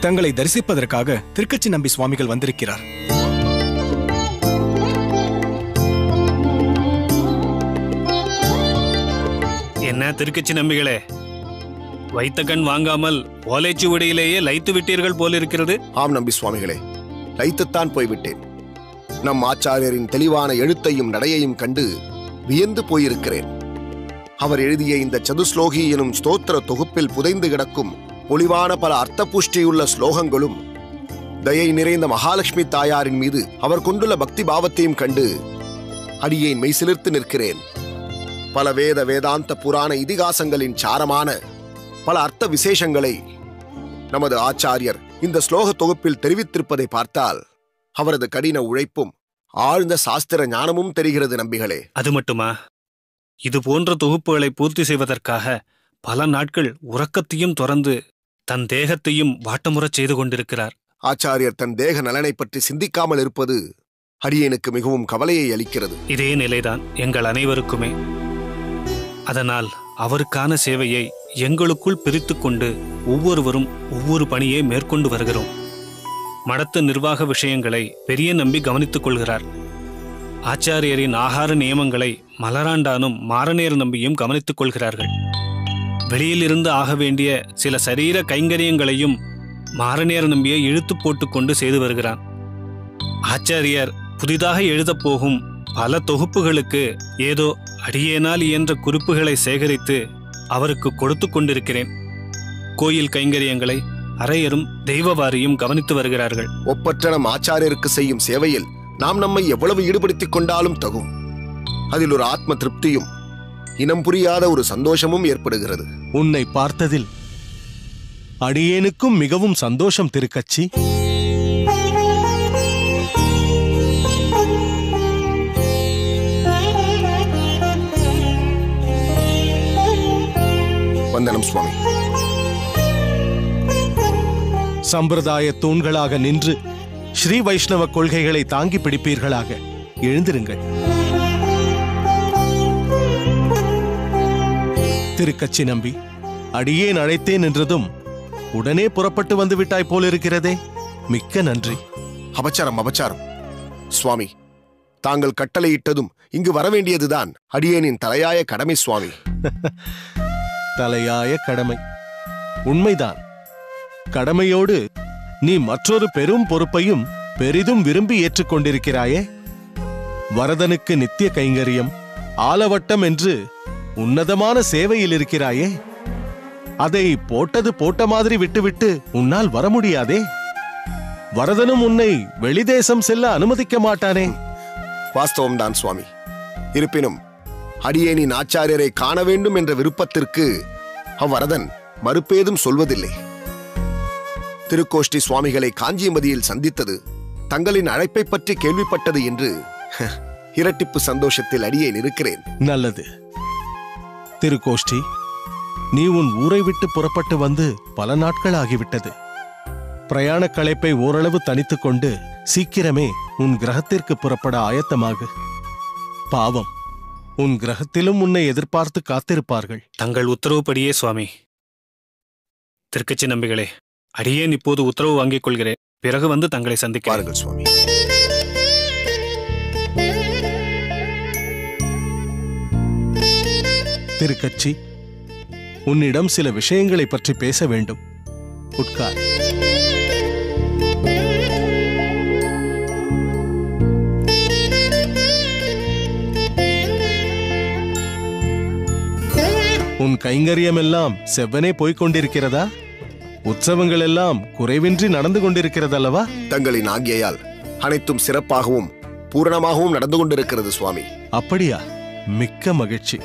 தங்களை தரிசிப்பதற்காக திருக்கச்சி நம்பி சுவாமிகள் வந்திருக்கிறார்.
என்ன திருக்கச்சி நம்பிகளே, வைத்த கண் வாங்காமல் ஓலைச்சுவடியிலேயே லைத்து விட்டீர்கள் போலிருக்கிறது.
ஆம் நம்பி சுவாமிகளே, லைத்துத்தான் போய்விட்டேன். நம் ஆச்சாரியரின் தெளிவான எழுத்தையும் நடையையும் கண்டு வியந்து போயிருக்கிறேன். அவர் எழுதிய இந்த சதுஸ்லோகி எனும் ஸ்தோத்திர தொகுப்பில் புதைந்து கிடக்கும் பொலிவான பல அர்த்த புஷ்டியுள்ள ஸ்லோகங்களும் தயை நிறைந்த மகாலட்சுமி தாயாரின் மீது அவர் கொண்டுள்ள பக்தி பாவத்தையும் கண்டு அடியேன் மெய்சிலிர்த்து நிற்கிறேன். பல வேத வேதாந்த புராண இதிகாசங்களின் சாரமான பல அர்த்த விசேஷங்களை நமது ஆச்சாரியர் இந்த ஸ்லோக தொகுப்பில் தெரிவித்திருப்பதை பார்த்தால் அவரது கடின உழைப்பும் ஆழ்ந்த சாஸ்திர ஞானமும் தெரிகிறது நம்பிகளே.
அது மட்டுமா, இது போன்ற தொகுப்புகளை பூர்த்தி செய்வதற்காக பல நாட்கள் உறக்கத்தையும் துறந்து தன் தேகத்தையும் வாட்டமுறச் செய்து கொண்டிருக்கிறார்.
ஆச்சாரியர் தன் தேக நலனை பற்றி சிந்திக்காமல் இருப்பது அடியேனுக்கு மிகவும் கவலையை அளிக்கிறது.
இதே நிலைதான் எங்கள் அனைவருக்குமே. அதனால் அவருக்கான சேவையை எங்களுக்குள் பிரித்து கொண்டு ஒவ்வொருவரும் ஒவ்வொரு பணியை மேற்கொண்டு வருகிறோம். மடத்து நிர்வாக விஷயங்களை பெரிய நம்பி கவனித்துக் கொள்கிறார். ஆச்சாரியரின் ஆகார நியமங்களை மலராண்டானும் மாரநேர நம்பியும் கவனித்துக் கொள்கிறார்கள். வெளியிலிருந்து ஆக வேண்டிய சில சரீர கைங்கரியங்களையும் மாரநேர நம்பியை இழுத்து போட்டுக்கொண்டு செய்து வருகிறான். ஆச்சாரியர் புதிதாக எழுதப்போகும் பல தொகுப்புகளுக்கு ஏதோ அடியேனால் இயன்ற குறிப்புகளை சேகரித்து அவருக்கு கொடுத்து கொண்டிருக்கிறேன். கோயில் கைங்கரியங்களை அரையரும் தெய்வவாரியும் கவனித்து வருகிறார்கள்.
ஒப்பற்ற நம் ஆச்சாரியருக்கு செய்யும் சேவையில் நாம் நம்மை எவ்வளவு ஈடுபடுத்திக் கொண்டாலும் தகும். அதில் ஒரு ஆத்ம திருப்தியும் இனம் புரியாத ஒரு சந்தோஷமும் ஏற்படுகிறது.
உன்னை பார்த்ததில் அடியேனுக்கும் மிகவும் சந்தோஷம் திருக்கச்சி.
வந்தனம் சுவாமி.
சம்பிரதாய தூண்களாக நின்று ஸ்ரீ வைஷ்ணவ கொள்கைகளை தாங்கி பிடிப்பீர்களாக. எழுந்திருங்கள். திருக்கச்சி நம்பி, அடியேன் அழைத்தேன் என்றதும் உடனே புறப்பட்டு வந்து விட்டாய் போலிருக்கிறதே. மிக்க நன்றி.
அபச்சாரம் அபச்சாரம் சுவாமி. தாங்கள் கட்டளையிட்டதும் இங்கு வரவேண்டியதுதான் அடியேனின் தலையாய கடமை சுவாமி.
தலையாய கடமை உண்மைதான். கடமையோடு நீ மற்றொரு பெரும் பொறுப்பையும் பெரிதும் விரும்பி ஏற்றுக்கொண்டிருக்கிறாயே. வரதனுக்கு நித்திய கைங்கரியம், ஆலவட்டம் என்று உன்னதமான சேவையில் இருக்கிறாயே. அதை போட்டது போட்ட மாதிரி விட்டுவிட்டு உன்னால் வர முடியாதே. வரதனும் உன்னை வெளிதேசம் செல்ல அனுமதிக்க மாட்டானே.
வாஸ்தவம்தான் சுவாமி. இருப்பினும் அடியேனின் ஆச்சாரியரை காண வேண்டும் என்ற விருப்பத்திற்கு அவ்வரதன் மறுப்பேதும் சொல்வதில்லை. திருக்கோஷ்டி சுவாமிகளை காஞ்சிமதியில் சந்தித்தது, தங்களின் அழைப்பை பற்றி கேள்விப்பட்டது என்று இரட்டிப்பு சந்தோஷத்தில் அடியேன் இருக்கிறேன்.
நல்லது. திருக்கோஷ்டி, நீ உன் ஊரை விட்டு புறப்பட்டு வந்து பல நாட்கள் ஆகிவிட்டது. பிரயாண களைப்பை ஓரளவு தனித்துக் கொண்டு சீக்கிரமே உன் கிரகத்திற்கு புறப்பட ஆயத்தமாகு. பாவம், உன் கிரகத்திலும் உன்னை எதிர்பார்த்து காத்திருப்பார்கள்.
தங்கள் உத்தரவுப்படியே சுவாமி. திருக்கச்சி நம்பிகளே, அடியேன் இப்போது உத்தரவு வாங்கிக் கொள்கிறேன். பிறகு வந்து தங்களை சந்திப்பார்கள்
சுவாமி.
திருக்கச்சி, உன்னிடம் சில விஷயங்களை பற்றி பேச வேண்டும். உட்கார். உன் கைங்கரியம் எல்லாம் செவ்வனே போய்க் கொண்டிருக்கிறதா? உற்சவங்கள் எல்லாம் குறைவின்றி நடந்து கொண்டிருக்கிறதல்லவா?
தங்களின் ஆக்ஞையால் அனைத்தும் சிறப்பாகவும் பூரணமாகவும் நடந்து கொண்டிருக்கிறது சுவாமி.
அப்படியா? மிக்க மகிழ்ச்சி.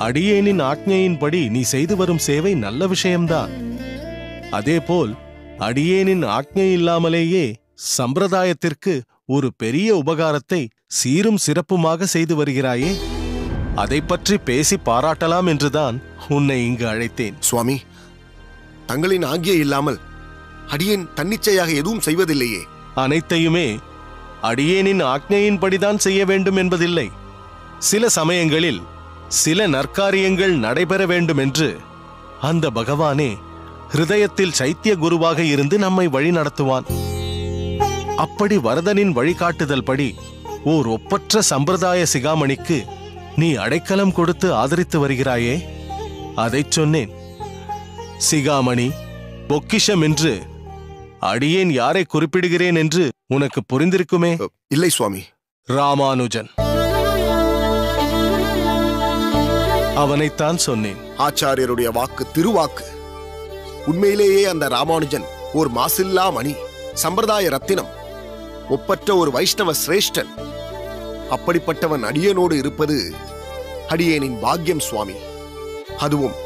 அடியேனின் ஆக்ஞையின்படி நீ செய்து வரும் சேவை நல்ல விஷயம்தான். அதேபோல் அடியேனின் ஆக்ஞை இல்லாமலேயே சம்பிரதாயத்திற்கு ஒரு பெரிய உபகாரத்தை சீரும் சிறப்புமாக செய்து வருகிறாயே. அதை பற்றி பேசி பாராட்டலாம் என்றுதான் உன்னை இங்கு அழைத்தேன்.
சுவாமி, தங்களின் ஆக்ஞை இல்லாமல் அடியேன் தன்னிச்சையாக எதுவும் செய்வதில்லையே.
அனைத்தையுமே அடியேனின் ஆக்ஞையின்படிதான் செய்ய வேண்டும் என்பதில்லை. சில சமயங்களில் சில நற்காரியங்கள் நடைபெற வேண்டும் என்று அந்த பகவானே ஹிருதயத்தில் சைத்திய குருவாக இருந்து நம்மை வழி நடத்துவான். அப்படி வரதனின் வழிகாட்டுதல் படி ஓர் ஒப்பற்ற சம்பிரதாய சிகாமணிக்கு நீ அடைக்கலம் கொடுத்து ஆதரித்து வருகிறாயே. அதைச் சொன்னேன். சிகாமணி, பொக்கிஷம் என்று அடியேன் யாரை குறிப்பிடுகிறேன் என்று உனக்கு புரிந்திருக்குமே.
இல்லை சுவாமி.
ராமானுஜன். அவனைத்தான் சொன்னேன்.
ஆச்சாரியருடைய வாக்கு திருவாக்கு. உண்மையிலேயே அந்த ராமானுஜன் ஒரு மாசில்லா மணி, சம்பிரதாய ரத்தினம், ஒப்பற்ற ஒரு வைஷ்ணவ சிரேஷ்டன். அப்படிப்பட்டவன் அடியனோடு இருப்பது அடியேனின் பாக்கியம் சுவாமி. அதுவும்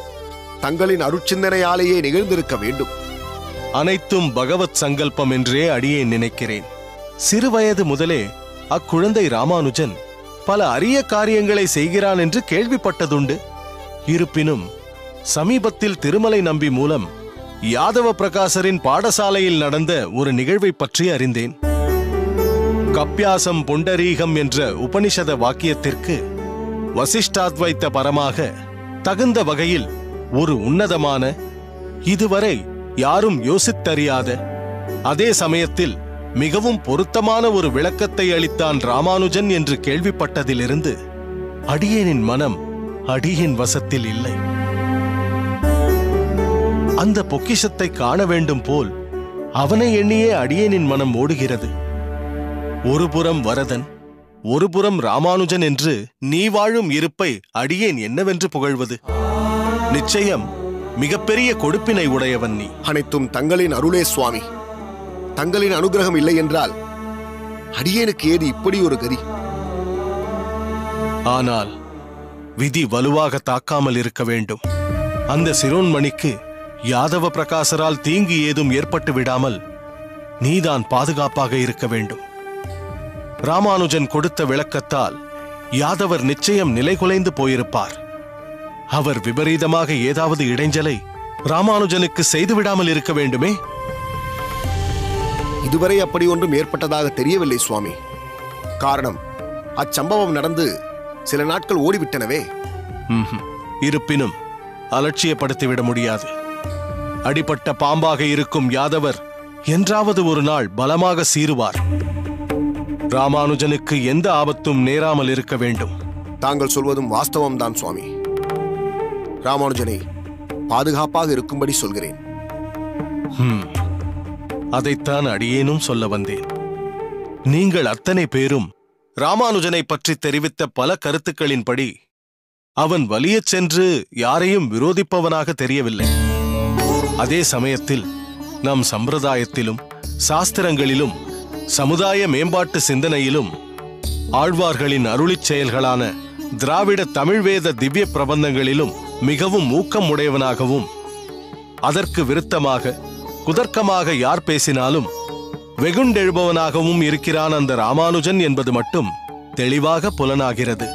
தங்களின் அருட்சிந்தனையாலேயே நிகழ்ந்திருக்க வேண்டும்.
அனைத்தும் பகவத் சங்கல்பம் என்றே அடியேன் நினைக்கிறேன். சிறுவயது முதலே அக்குழந்தை ராமானுஜன் பல அரிய காரியங்களை செய்கிறான் என்று கேள்விப்பட்டதுண்டு. இருப்பினும் சமீபத்தில் திருமலை நம்பி மூலம் யாதவ பிரகாசரின் பாடசாலையில் நடந்த ஒரு நிகழ்வை பற்றி அறிந்தேன். கப்யாசம் புண்டரீகம் என்ற உபனிஷத வாக்கியத்திற்கு வசிஷ்டாத்வைத்த பரமாக தகுந்த வகையில் ஒரு உன்னதமான, இதுவரை யாரும் யோசித்தறியாத, அதே சமயத்தில் மிகவும் பொருத்தமான ஒரு விளக்கத்தை அளித்தான் ராமானுஜன் என்று கேள்விப்பட்டதிலிருந்து அடியேனின் மனம் அடியேன் வசத்தில் இல்லை. அந்த பொக்கிஷத்தை காண வேண்டும் போல் அவனை எண்ணியே அடியேனின் மனம் ஓடுகிறது. ஒருபுறம் வரதன், ஒருபுறம் ராமானுஜன் என்று நீ வாழும் இருப்பை அடியேன் என்னவென்று புகழ்வது? நிச்சயம் மிகப்பெரிய கொடுப்பினை உடையவன் நீ.
அனைத்தும் தங்களின் அருளே சுவாமி. தங்களின் அனுகிரகம் இல்லை என்றால் அடியேனுக்கு ஏது இப்படி ஒரு கதி?
ஆனால் விதி வலுவாக தாக்காமல் இருக்க வேண்டும். அந்த சிரோன்மணிக்கு யாதவ பிரகாசரால் தீங்கு ஏதும் ஏற்பட்டு விடாமல் நீதான் பாதுகாப்பாக இருக்க வேண்டும். ராமானுஜன் கொடுத்த விளக்கத்தால் யாதவர் நிச்சயம் நிலைகுலைந்து போயிருப்பார். அவர் விபரீதமாக ஏதாவது இடைஞ்சலை ராமானுஜனுக்கு செய்துவிடாமல் இருக்க வேண்டுமே.
இதுவரை அப்படி ஒன்றும் ஏற்பட்டதாக தெரியவில்லை சுவாமி. காரணம், அச்சம்பவம் நடந்து சில நாட்கள் ஓடிவிட்டனவே.
இருப்பினும் அலட்சியப்படுத்திவிட முடியாது. அடிபட்ட பாம்பாக இருக்கும் யாதவர் என்றாவது ஒரு நாள் பலமாக சீறுவார். ராமானுஜனுக்கு எந்த ஆபத்தும் நேராமல் இருக்க வேண்டும்.
தாங்கள் சொல்வதும் வாஸ்தவம்தான் சுவாமி. ராமானுஜனை பாதுகாப்பாக இருக்கும்படி சொல்கிறேன்.
அதைத்தான் அடியேனும் சொல்ல வந்தேன். நீங்கள் அத்தனை பேரும் ராமானுஜனை பற்றி தெரிவித்த பல கருத்துக்களின்படி அவன் வலியச் சென்று யாரையும் விரோதிப்பவனாக தெரியவில்லை. அதே சமயத்தில் நம் சம்பிரதாயத்திலும் சாஸ்திரங்களிலும் சமுதாய மேம்பாட்டு சிந்தனையிலும் ஆழ்வார்களின் அருளிச் செயல்களான திராவிட தமிழ் வேத திவ்ய பிரபந்தங்களிலும் மிகவும் ஊக்கம் உடையவனாகவும், அதற்கு விருத்தமாக குதர்க்கமாக யார் பேசினாலும் வெகுண்டெழுபவனாகவும் இருக்கிறான் அந்த ராமானுஜன் என்பது மட்டும் தெளிவாக புலனாகிறது.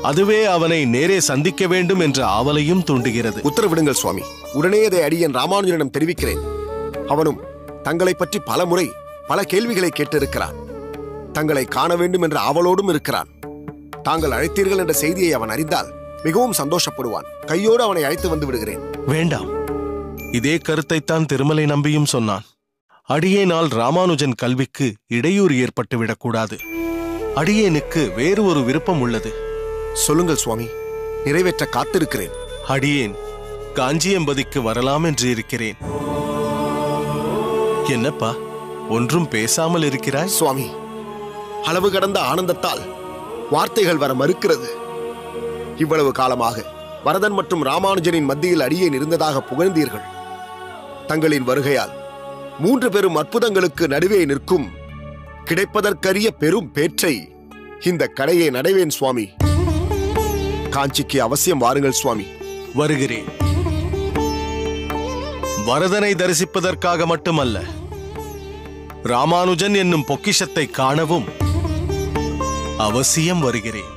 அதுவே அவனை நேரே சந்திக்க வேண்டும் என்ற ஆவலையும் தூண்டுகிறது.
உத்தரவிடுங்கள் சுவாமி. உடனே அதை அடியேன் ராமானுஜனிடம் தெரிவிக்கிறேன். அவனும் தங்களை பற்றி பல முறை பல கேள்விகளை கேட்டிருக்கிறான். தங்களை காண வேண்டும் என்ற ஆவலோடும் இருக்கிறான். தாங்கள் அழைத்தீர்கள் என்ற செய்தியை அவன் அறிந்தால் மிகவும் சந்தோஷப்படுவான். கையோடு அவனை அழைத்து வந்து விடுகிறேன்.
வேண்டாம். இதே கருத்தைத்தான் திருமலை நம்பியும் சொன்னான். அடியேனால் ராமானுஜன் கல்விக்கு இடையூறு ஏற்பட்டுவிடக்கூடாது. அடியேனுக்கு வேறு ஒரு விருப்பம் உள்ளது.
சொல்லுங்கள் சுவாமி, நிறைவேற்ற காத்திருக்கிறேன்.
அடியேன் காஞ்சியம்பதிக்கு வரலாம் என்று இருக்கிறேன். என்னப்பா, ஒன்றும் பேசாமல் இருக்கிறாய்?
சுவாமி, அளவு கடந்த ஆனந்தத்தால் வார்த்தைகள் வர மறுக்கிறது. இவ்வளவு காலமாக வரதன் மற்றும் ராமானுஜனின் மத்தியில் அடியேன் இருந்ததாக புகழ்ந்தீர்கள். தங்களின் வருகையால் 3 பெரும் அற்புதங்களுக்கு நடுவே நிற்கும் கிடைப்பதற்கரிய பெரும் பேற்றை இந்த கடையை நடைவேன் சுவாமி. காஞ்சிக்கு அவசியம் வாருங்கள் சுவாமி.
வருகிறேன். வரதனை தரிசிப்பதற்காக மட்டுமல்ல, ராமானுஜன் என்னும் பொக்கிஷத்தை காணவும் அவசியம் வருகிறேன்.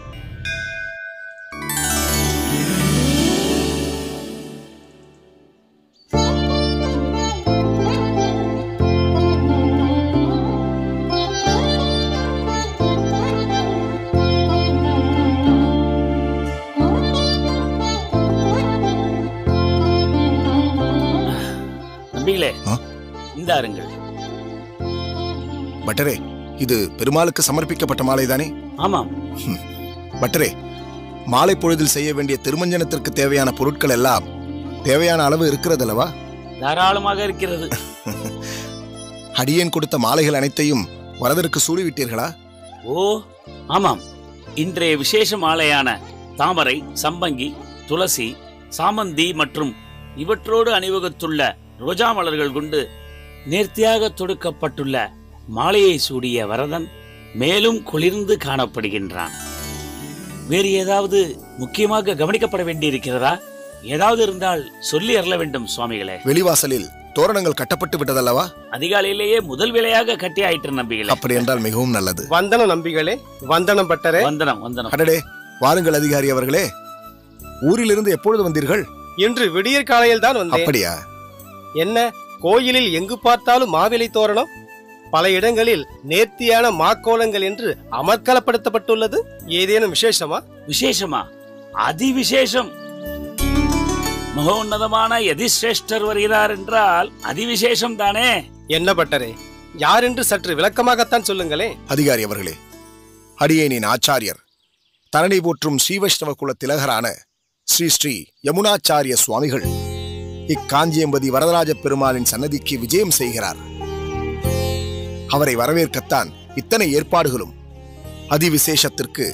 இந்தாருங்கள்.
பட்டரே, இது பெருமாளுக்கு சமர்ப்பிக்கப்பட்ட மாலைதானே?
ஆமாம்.
பட்டரே, மாலை பொழுதில் செய்ய வேண்டிய திருமஞ்சனத்திற்கு தேவையான பொருட்கள் எல்லாம் தேவையான அளவு இருக்கிறது அல்லவா?
தாராளமாக இருக்கிறது.
அடியேன் கொடுத்த மாலைகள் அனைத்தையும் வரதருக்கு சூடிவிட்டீர்களா?
ஓ ஆமாம், இன்றைய விசேஷ மாலையான தாமரை, சம்பங்கி, துளசி, சாமந்தி மற்றும் இவற்றோடு அணிவகுத்துள்ள ரோஜா மலர்கள் கொண்டு நேர்த்தியாக தொடுக்கப்பட்டுள்ள மாலையை சூடிய வரதன் மேலும் குளிர்ந்து காணப்படுகின்றான். வேறு ஏதாவது முக்கியமாக கவனிக்கப்பட வேண்டியிருக்கிறதா? ஏதாவது இருந்தால் சொல்லி அருள வேண்டும் சுவாமிகளே.
வெளிவாசலில் தோரணங்கள் கட்டப்பட்டு விட்டதல்லவா?
அதிகாலையிலேயே முதல் வேளையாக கட்டி ஆயிற்று நம்பிகளே.
அப்படி என்றால் மிகவும் நல்லது.
வந்தனம் நம்பிகளே. வந்தனம் பட்டரே.
வந்தனம் வந்தனம்.
அடடே, வாருங்கள் அதிகாரி அவர்களே. ஊரிலிருந்து எப்பொழுது வந்தீர்கள்?
இன்று விடியற் காலையில் தான் வந்தேன்.
அப்படியா?
என்ன, கோயிலில் எங்கு பார்த்தாலும் மாவிலை தோரணம், பல இடங்களில் நேர்த்தியான மாக்கோலங்கள் என்று அமர்க்கலப்படுத்தப்பட்டுள்ளது. ஏதேனும் விசேஷமா?
விசேஷமா? அதிவிசேஷம். மகோன்னதமான யதிஸ்ரேஷ்டர் வருகிறார் என்றால் அதிவிசேஷம் தானே. என்ன
பட்டரே, யார் என்று சற்று விளக்கமாகத்தான் சொல்லுங்களே.
அதிகாரி அவர்களே, அடியேனின் ஆச்சாரியர், தரணி போற்றும் ஸ்ரீவைஷ்ணவ குல திலகரான ஸ்ரீ ஸ்ரீ யமுனாச்சாரிய சுவாமிகள் இக்காஞ்சியம்பதி வரதராஜ பெருமாளின் சன்னதிக்கு விஜயம் செய்கிறார். அவரை வரவேற்கத்தான் இத்தனை ஏற்பாடுகளும். அதிவிசேஷத்திற்கு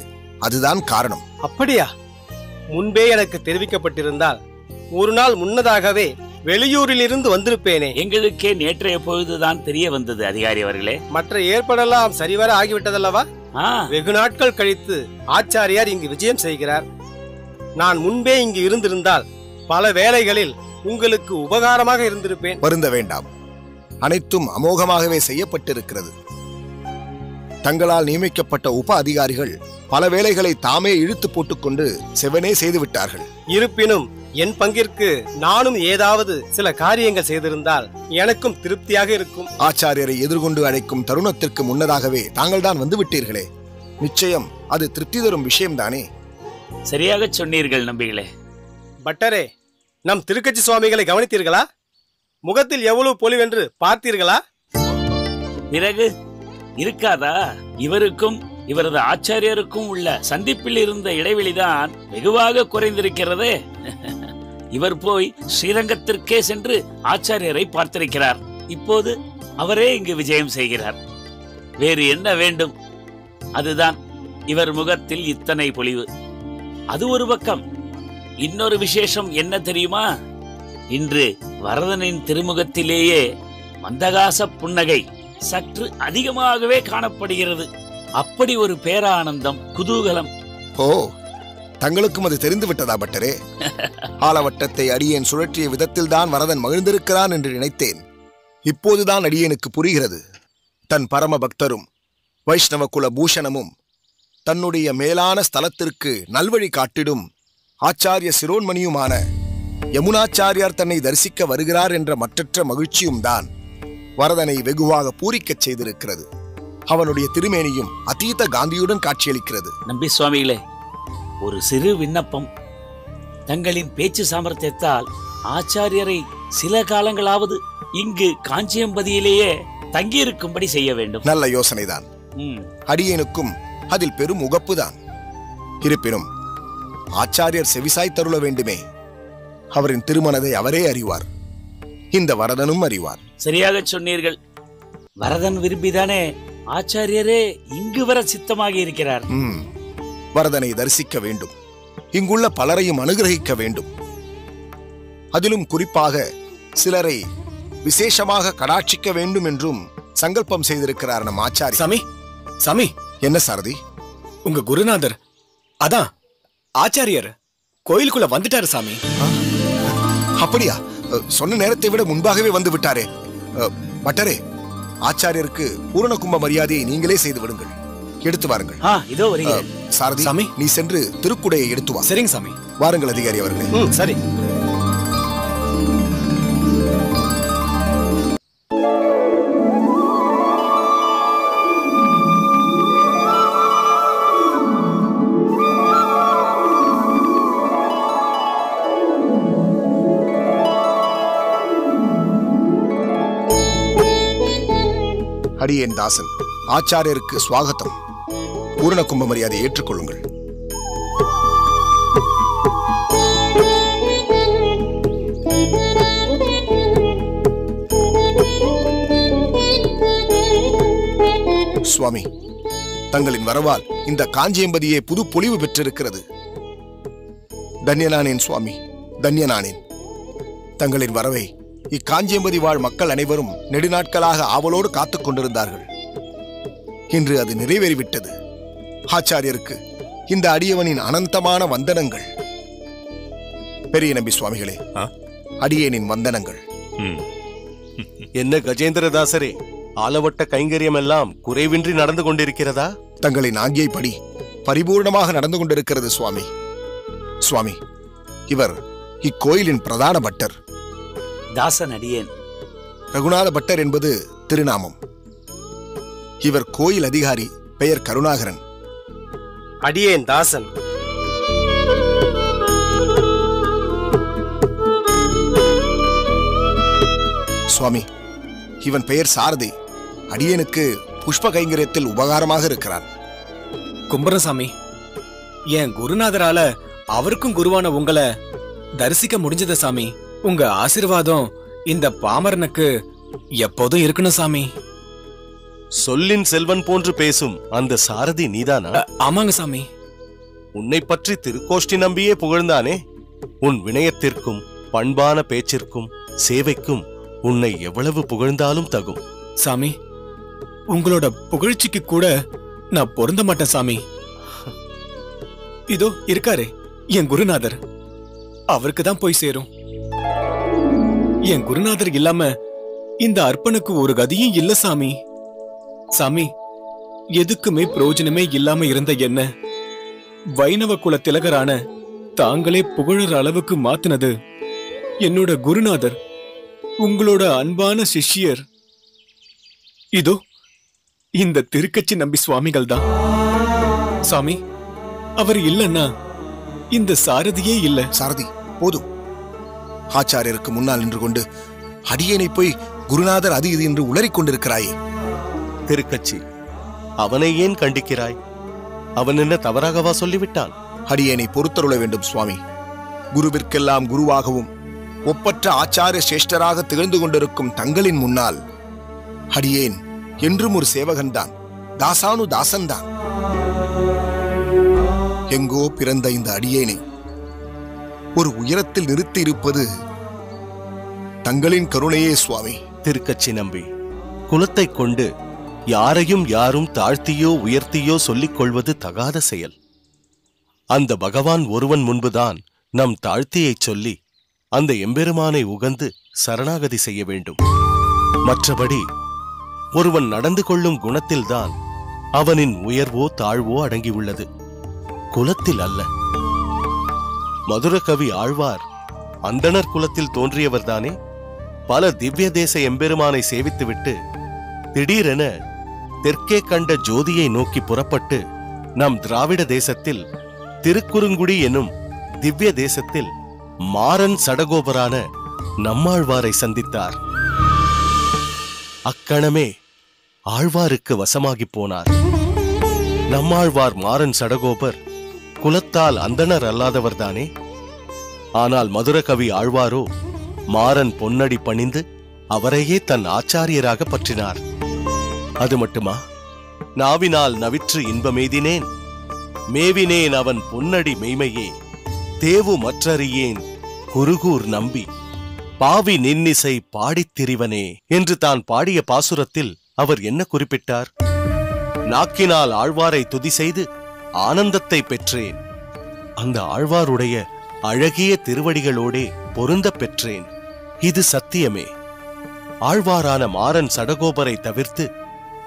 அதுதான் காரணம்.
அப்படியா? முன்பே எனக்கு தெரிவிக்கப்பட்டிருந்தால் ஒரு நாள் முன்னதாகவே வெளியூரில் இருந்து வந்திருப்பேனே.
எங்களுக்கே நேற்றைய பொழுதுதான் தெரிய வந்தது அதிகாரி அவர்களே.
மற்ற ஏற்பாடெல்லாம் சரிவர ஆகிவிட்டதல்லவா? வெகு நாட்கள் கழித்து ஆச்சாரியார் இங்கு விஜயம் செய்கிறார். நான் முன்பே இங்கு இருந்திருந்தால் பல வேளைகளில் உங்களுக்கு உபகாரமாக இருந்திருப்பேன்.
வருந்த வேண்டாம், அனைத்தும் அமோகமாகவே செய்யப்பட்டிருக்கிறது. தங்களால் நியமிக்கப்பட்ட உப அதிகாரிகள் பல வேளைகளை தாமே இழுத்து போட்டுக்கொண்டு செவனே செய்து விட்டார்கள்.
இருப்பினும் என் பங்கிற்கு நானும் ஏதாவது சில காரியங்கள் செய்திருந்தால் எனக்கும் திருப்தியாக இருக்கும்.
ஆச்சாரியரை எதிர்கொண்டு அழைக்கும் தருணத்திற்கு முன்னதாகவே தாங்கள் தான் வந்து விட்டீர்களே, நிச்சயம் அது திருப்தி தரும் விஷயம்தானே.
சரியாக சொன்னீர்கள் நம்பிகளே.
பட்டரே, நம் திருக்கட்சி சுவாமிகளை கவனித்தீர்களா? முகத்தில் எவ்வளவு பொலிவென்று பார்த்தீர்களா?
பிறகு இருக்காதா? இவருக்கும் இவரது ஆச்சாரியருக்கும் உள்ள சந்திப்பில் இருந்த இடைவெளிதான் வெகுவாக குறைந்திருக்கிறதே. இவர் போய் ஸ்ரீரங்கத்திற்கே சென்று ஆச்சாரியரை பார்த்திருக்கிறார். இப்போது அவரே இங்கு விஜயம் செய்கிறார். வேறு என்ன வேண்டும்? அதுதான் இவர் முகத்தில் இத்தனை பொலிவு. அது ஒரு பக்கம். இன்னொரு விசேஷம் என்ன தெரியுமா? இன்று வரதனின் திருமுகத்திலேயே மந்தகாச புன்னகை சற்று அதிகமாகவே காணப்படுகிறது. அப்படி ஒரு பேரானந்தம், குதூகலம்.
ஓ, தங்களுக்கும் அது தெரிந்து விட்டதா பட்டரே? ஆலவட்டத்தை அடியேன் சுழற்றிய விதத்தில் தான் வரதன் மகிழ்ந்திருக்கிறான் என்று நினைத்தேன். இப்போதுதான் அடியேனுக்கு புரிகிறது. தன் பரம பக்தரும் வைஷ்ணவ குல பூஷணமும் தன்னுடைய மேலான ஸ்தலத்திற்கு நல்வழி காட்டிடும் ஆச்சாரிய சிரோன்மணியுமான யமுனாச்சாரியார் தன்னை தரிசிக்க வருகிறார் என்ற மற்றற்ற மகிழ்ச்சியும் தான் வரதனை வெகுவாக பூரிக்கச் செய்திருக்கிறது. அவனுடைய திருமேனியும் அதீத காந்தியுடன் காட்சியளிக்கிறது.
நம்பி சுவாமிகளே, ஒரு சிறு விண்ணப்பம். தங்களின் பேச்சு சாமர்த்தியத்தால் ஆச்சாரியரை சில காலங்களாவது இங்கு காஞ்சியம்பதியிலேயே தங்கியிருக்கும்படி செய்ய வேண்டும்.
நல்ல யோசனைதான். அடியேனுக்கும் அதில் பெரும் உகப்புதான். இருப்பினும் ஆச்சாரியர் செவிசாய் தருள வேண்டுமே. அவரின் திருமணத்தை அவரே அறிவார், இந்த வரதனும் அறிவார்.
சரியாக சொன்னீர்கள். வரதன் விரும்பிதானே ஆச்சாரியரே இங்கு வர சித்தமாகி இருக்கிறார்.
வரதனை தரிசிக்க வேண்டும், இங்குள்ள பலரையும் அனுகிரகிக்க வேண்டும். அதிலும் குறிப்பாக சிலரை விசேஷமாக கடாட்சிக்க வேண்டும் என்றும் சங்கல்பம் செய்திருக்கிறார் நம் ஆச்சாரி.
சாமி, சாமி.
என்ன சாரதி?
உங்க குருநாதர், அதான் ஆச்சாரியர் கோயிலுக்குள்ள வந்துட்டாரு சாமி.
அப்படியா? சொன்ன நேரத்தை விட முன்பாகவே வந்து விட்டாரே. பட்டரே, ஆச்சாரியருக்கு பூரண கும்ப மரியாதையை நீங்களே செய்து விடுங்கள். எடுத்து வாருங்கள்.
இதோ வருகிறேன்.
சாரதி, சாமி, நீ சென்று திருக்குடையை எடுத்து வா.
சரிங்க சாமி.
வாருங்கள் அதிகாரி அவர்களே.
சரி.
அடியேன் தாசன், ஆச்சாரியருக்கு ஸ்வாகத்தம். பூரண கும்ப மரியாதை ஏற்றுக்கொள்ளுங்கள். சுவாமி, தங்களின் வரவால் இந்த காஞ்சியம்பதியே புது பொலிவு பெற்றிருக்கிறது. தன்யனானேன் சுவாமி, தன்யனானேன். தங்களின் வரவை இக்காஞ்சியம்பதி வாழ் மக்கள் அனைவரும் நெடுநாட்களாக ஆவலோடு காத்துக் கொண்டிருந்தார்கள். இன்று அது நிறைவேறிவிட்டது. ஆச்சாரியருக்கு இந்த அடியவனின் அனந்தமான வந்தனங்கள். பெரிய நம்பி சுவாமிகளே, அடியேனின் வந்தனங்கள்.
என்ன கஜேந்திரதாசரே, ஆலவட்ட கைங்கரியம் எல்லாம் குறைவின்றி நடந்து கொண்டிருக்கிறதா?
தங்களின் ஆங்கியைப்படி பரிபூர்ணமாக நடந்து கொண்டிருக்கிறது சுவாமி. சுவாமி, இவர் இக்கோயிலின் பிரதான பட்டர்.
தாசன் அடியேன்.
ரகுநாத பட்டர் என்பது திருநாமம். இவர் கோயில் அதிகாரி, பெயர் கருணாகரன்.
அடியேன் தாசன்.
சுவாமி, இவன் பெயர் சாரதி. அடியேனுக்கு புஷ்ப கைங்கரியத்தில் உபகாரமாக இருக்கிறான்.
கும்பரசாமி, என் குருநாதரால அவருக்கும் குருவான உங்களை தரிசிக்க முடிஞ்சத சாமி. உங்க ஆசீர்வாதம் இந்த பாமரனுக்கு எப்போதும் இருக்கணும் சாமி.
சொல்லின் செல்வன் போன்று பேசும் அந்த சாரதி நீதானா?
ஆமாங்க சாமி.
உன்னை பற்றி திருக்கோஷ்டி நம்பியே புகழ்ந்தானே. உன் வினயத்திற்கும் பண்பான பேச்சிற்கும் சேவைக்கும் உன்னை எவ்வளவு புகழ்ந்தாலும் தகும்.
சாமி, உங்களோட புகழ்ச்சிக்கு கூட நான் பொருந்த மாட்டேன் சாமி. இதோ இருக்காரே என் குருநாதர், அவருக்கு தான் போய் சேரும். என் குருநாதர் இல்லாம இந்த அர்ப்பனுக்கு ஒரு கதியும் இல்ல சாமி. சாமி, எதுக்குமே பிரயோஜனமே இல்லாம இருந்த என்ன வைணவ குல திலகரான தாங்களே புகழற அளவுக்கு மாத்தினது என்னோட குருநாதர், உங்களோட அன்பான சிஷ்யர். இதோ இந்த திருக்கச்சி நம்பி சுவாமிகள் தான். சாமி, அவர் இல்லன்னா இந்த சாரதியே இல்ல.
சாரதி, போதும். ஆச்சாரியருக்கு முன்னால் நின்று கொண்டு அடியேனை போய் குருநாதர் அது இது என்று உளறிக் கொண்டிருக்கிறாயே.
திருக்கச்சி, அவனை ஏன் கண்டிக்கிறாய்? அவன் என்ன தவறாகவா சொல்லிவிட்டான்?
அடியேனை பொறுத்தருள வேண்டும் சுவாமி. குருவிற்கெல்லாம் குருவாகவும் ஒப்பற்ற ஆச்சாரிய சிரேஷ்டராக திகழ்ந்து கொண்டிருக்கும் தங்களின் முன்னால் அடியேன் என்றும் ஒரு சேவகன்தான், தாசானு தாசன்தான். எங்கோ பிறந்த இந்த அடியேனை ஒரு உயரத்தில் நிறுத்தி இருப்பது தங்களின் கருணையே சுவாமி.
திருக்கச்சி நம்பி, குலத்தை கொண்டு யாரையும் யாரும் தாழ்த்தியோ உயர்த்தியோ சொல்லிக் கொள்வது தகாத செயல். அந்த பகவான் ஒருவன் முன்புதான் நம் தாழ்த்தியைச் சொல்லி அந்த எம்பெருமானை உகந்து சரணாகதி செய்ய வேண்டும். மற்றபடி ஒருவன் நடந்து கொள்ளும் குணத்தில்தான் அவனின் உயர்வோ தாழ்வோ அடங்கியுள்ளது, குலத்தில் அல்ல. மதுரகவி ஆழ்வார் அந்தணர் குலத்தில் தோன்றியவர்தானே. பல திவ்ய தேச எம்பெருமானை சேவித்துவிட்டு திடீரென தெற்கே கண்ட ஜோதியை நோக்கி புறப்பட்டு நம் திராவிட தேசத்தில் திருக்குறுங்குடி எனும் திவ்ய தேசத்தில் மாறன் சடகோபரான நம்மாழ்வாரை சந்தித்தார். அக்கணமே ஆழ்வாருக்கு வசமாகி போனார். நம்மாழ்வார் மாறன் சடகோபர் குலத்தால் அந்தணர் அல்லாதவர்தானே. ஆனால் மதுரகவி ஆழ்வாரோ மாறன் பொன்னடி பணிந்து அவரையே தன் ஆச்சாரியராக பற்றினார். அது மட்டுமா, நாவினால் நவிற்று இன்பமெய்தினேன், மேவினேன் அவன் பொன்னடி மெய்மையே, தேவு மற்றறியேன் குருகூர் நம்பி, பாவி நின்னிசை பாடித் திரிவனே என்று தான் பாடிய பாசுரத்தில் அவர் என்ன குறிப்பிட்டார்? நாக்கினால் ஆழ்வாரை துதி செய்து ஆனந்தத்தை பெற்றேன், அந்த ஆழ்வாருடைய அழகிய திருவடிகளோடே பொருந்த பெற்றேன். இது சத்தியமே. ஆழ்வாரான மாறன் சடகோபரை தவிர்த்து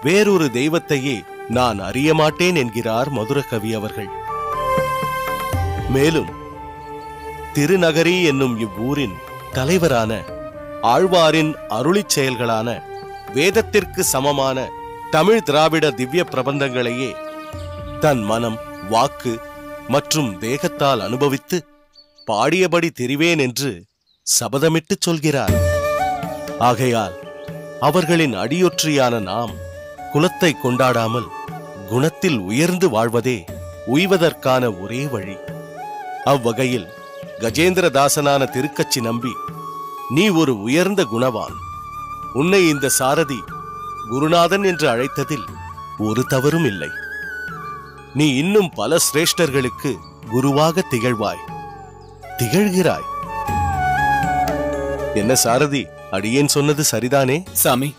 வேறொரு தெய்வத்தையே நான் அறிய மாட்டேன் என்கிறார் மதுரகவி அவர்கள். மேலும் திருநகரி என்னும் இவ்வூரின் தலைவரான ஆழ்வாரின் அருளிச் செயல்களான வேதத்திற்கு சமமான தமிழ் திராவிட திவ்ய பிரபந்தங்களையே தன் மனம், வாக்கு மற்றும் தேகத்தால் அனுபவித்து பாடியபடி திரிவேன் என்று சபதமிட்டு சொல்கிறார். ஆகையால் அவர்களின் அடியொற்றியான நாம் குலத்தை கொண்டாடாமல் குணத்தில் உயர்ந்து வாழ்வதே உய்வதற்கான ஒரே வழி. அவ்வகையில் கஜேந்திரதாசனான திருக்கச்சி நம்பி, நீ ஒரு உயர்ந்த குணவான். உன்னை இந்த சாரதி குருநாதன் என்று அழைத்ததில் ஒரு தவறும் இல்லை. நீ இன்னும் பல சிரேஷ்டர்களுக்கு குருவாக திகழ்வாய், திகழ்கிறாய். என்ன சாரதி, அடியேன் சொன்னது சரிதானே?
சாமி,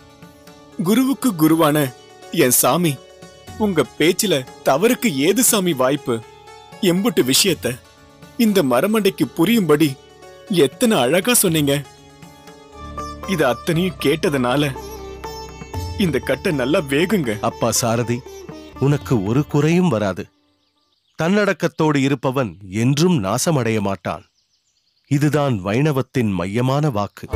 குருவுக்கு குருவான என் சாமி, உங்க பேச்சில தவறுக்கு ஏது சாமி வாய்ப்பு? எம்புட்டு விஷயத்த இந்த மரமண்டைக்கு புரியும்படி எத்தனை அழகா சொன்னீங்க. இது அத்தனையும் கேட்டதனால இந்த கட்டை நல்லா வேகுங்க.
அப்பா சாரதி, உனக்கு ஒரு குறையும் வராது. தன்னடக்கத்தோடு இருப்பவன் என்றும் நாசமடைய மாட்டான். இதுதான் வைணவத்தின் மையமான வாக்கு.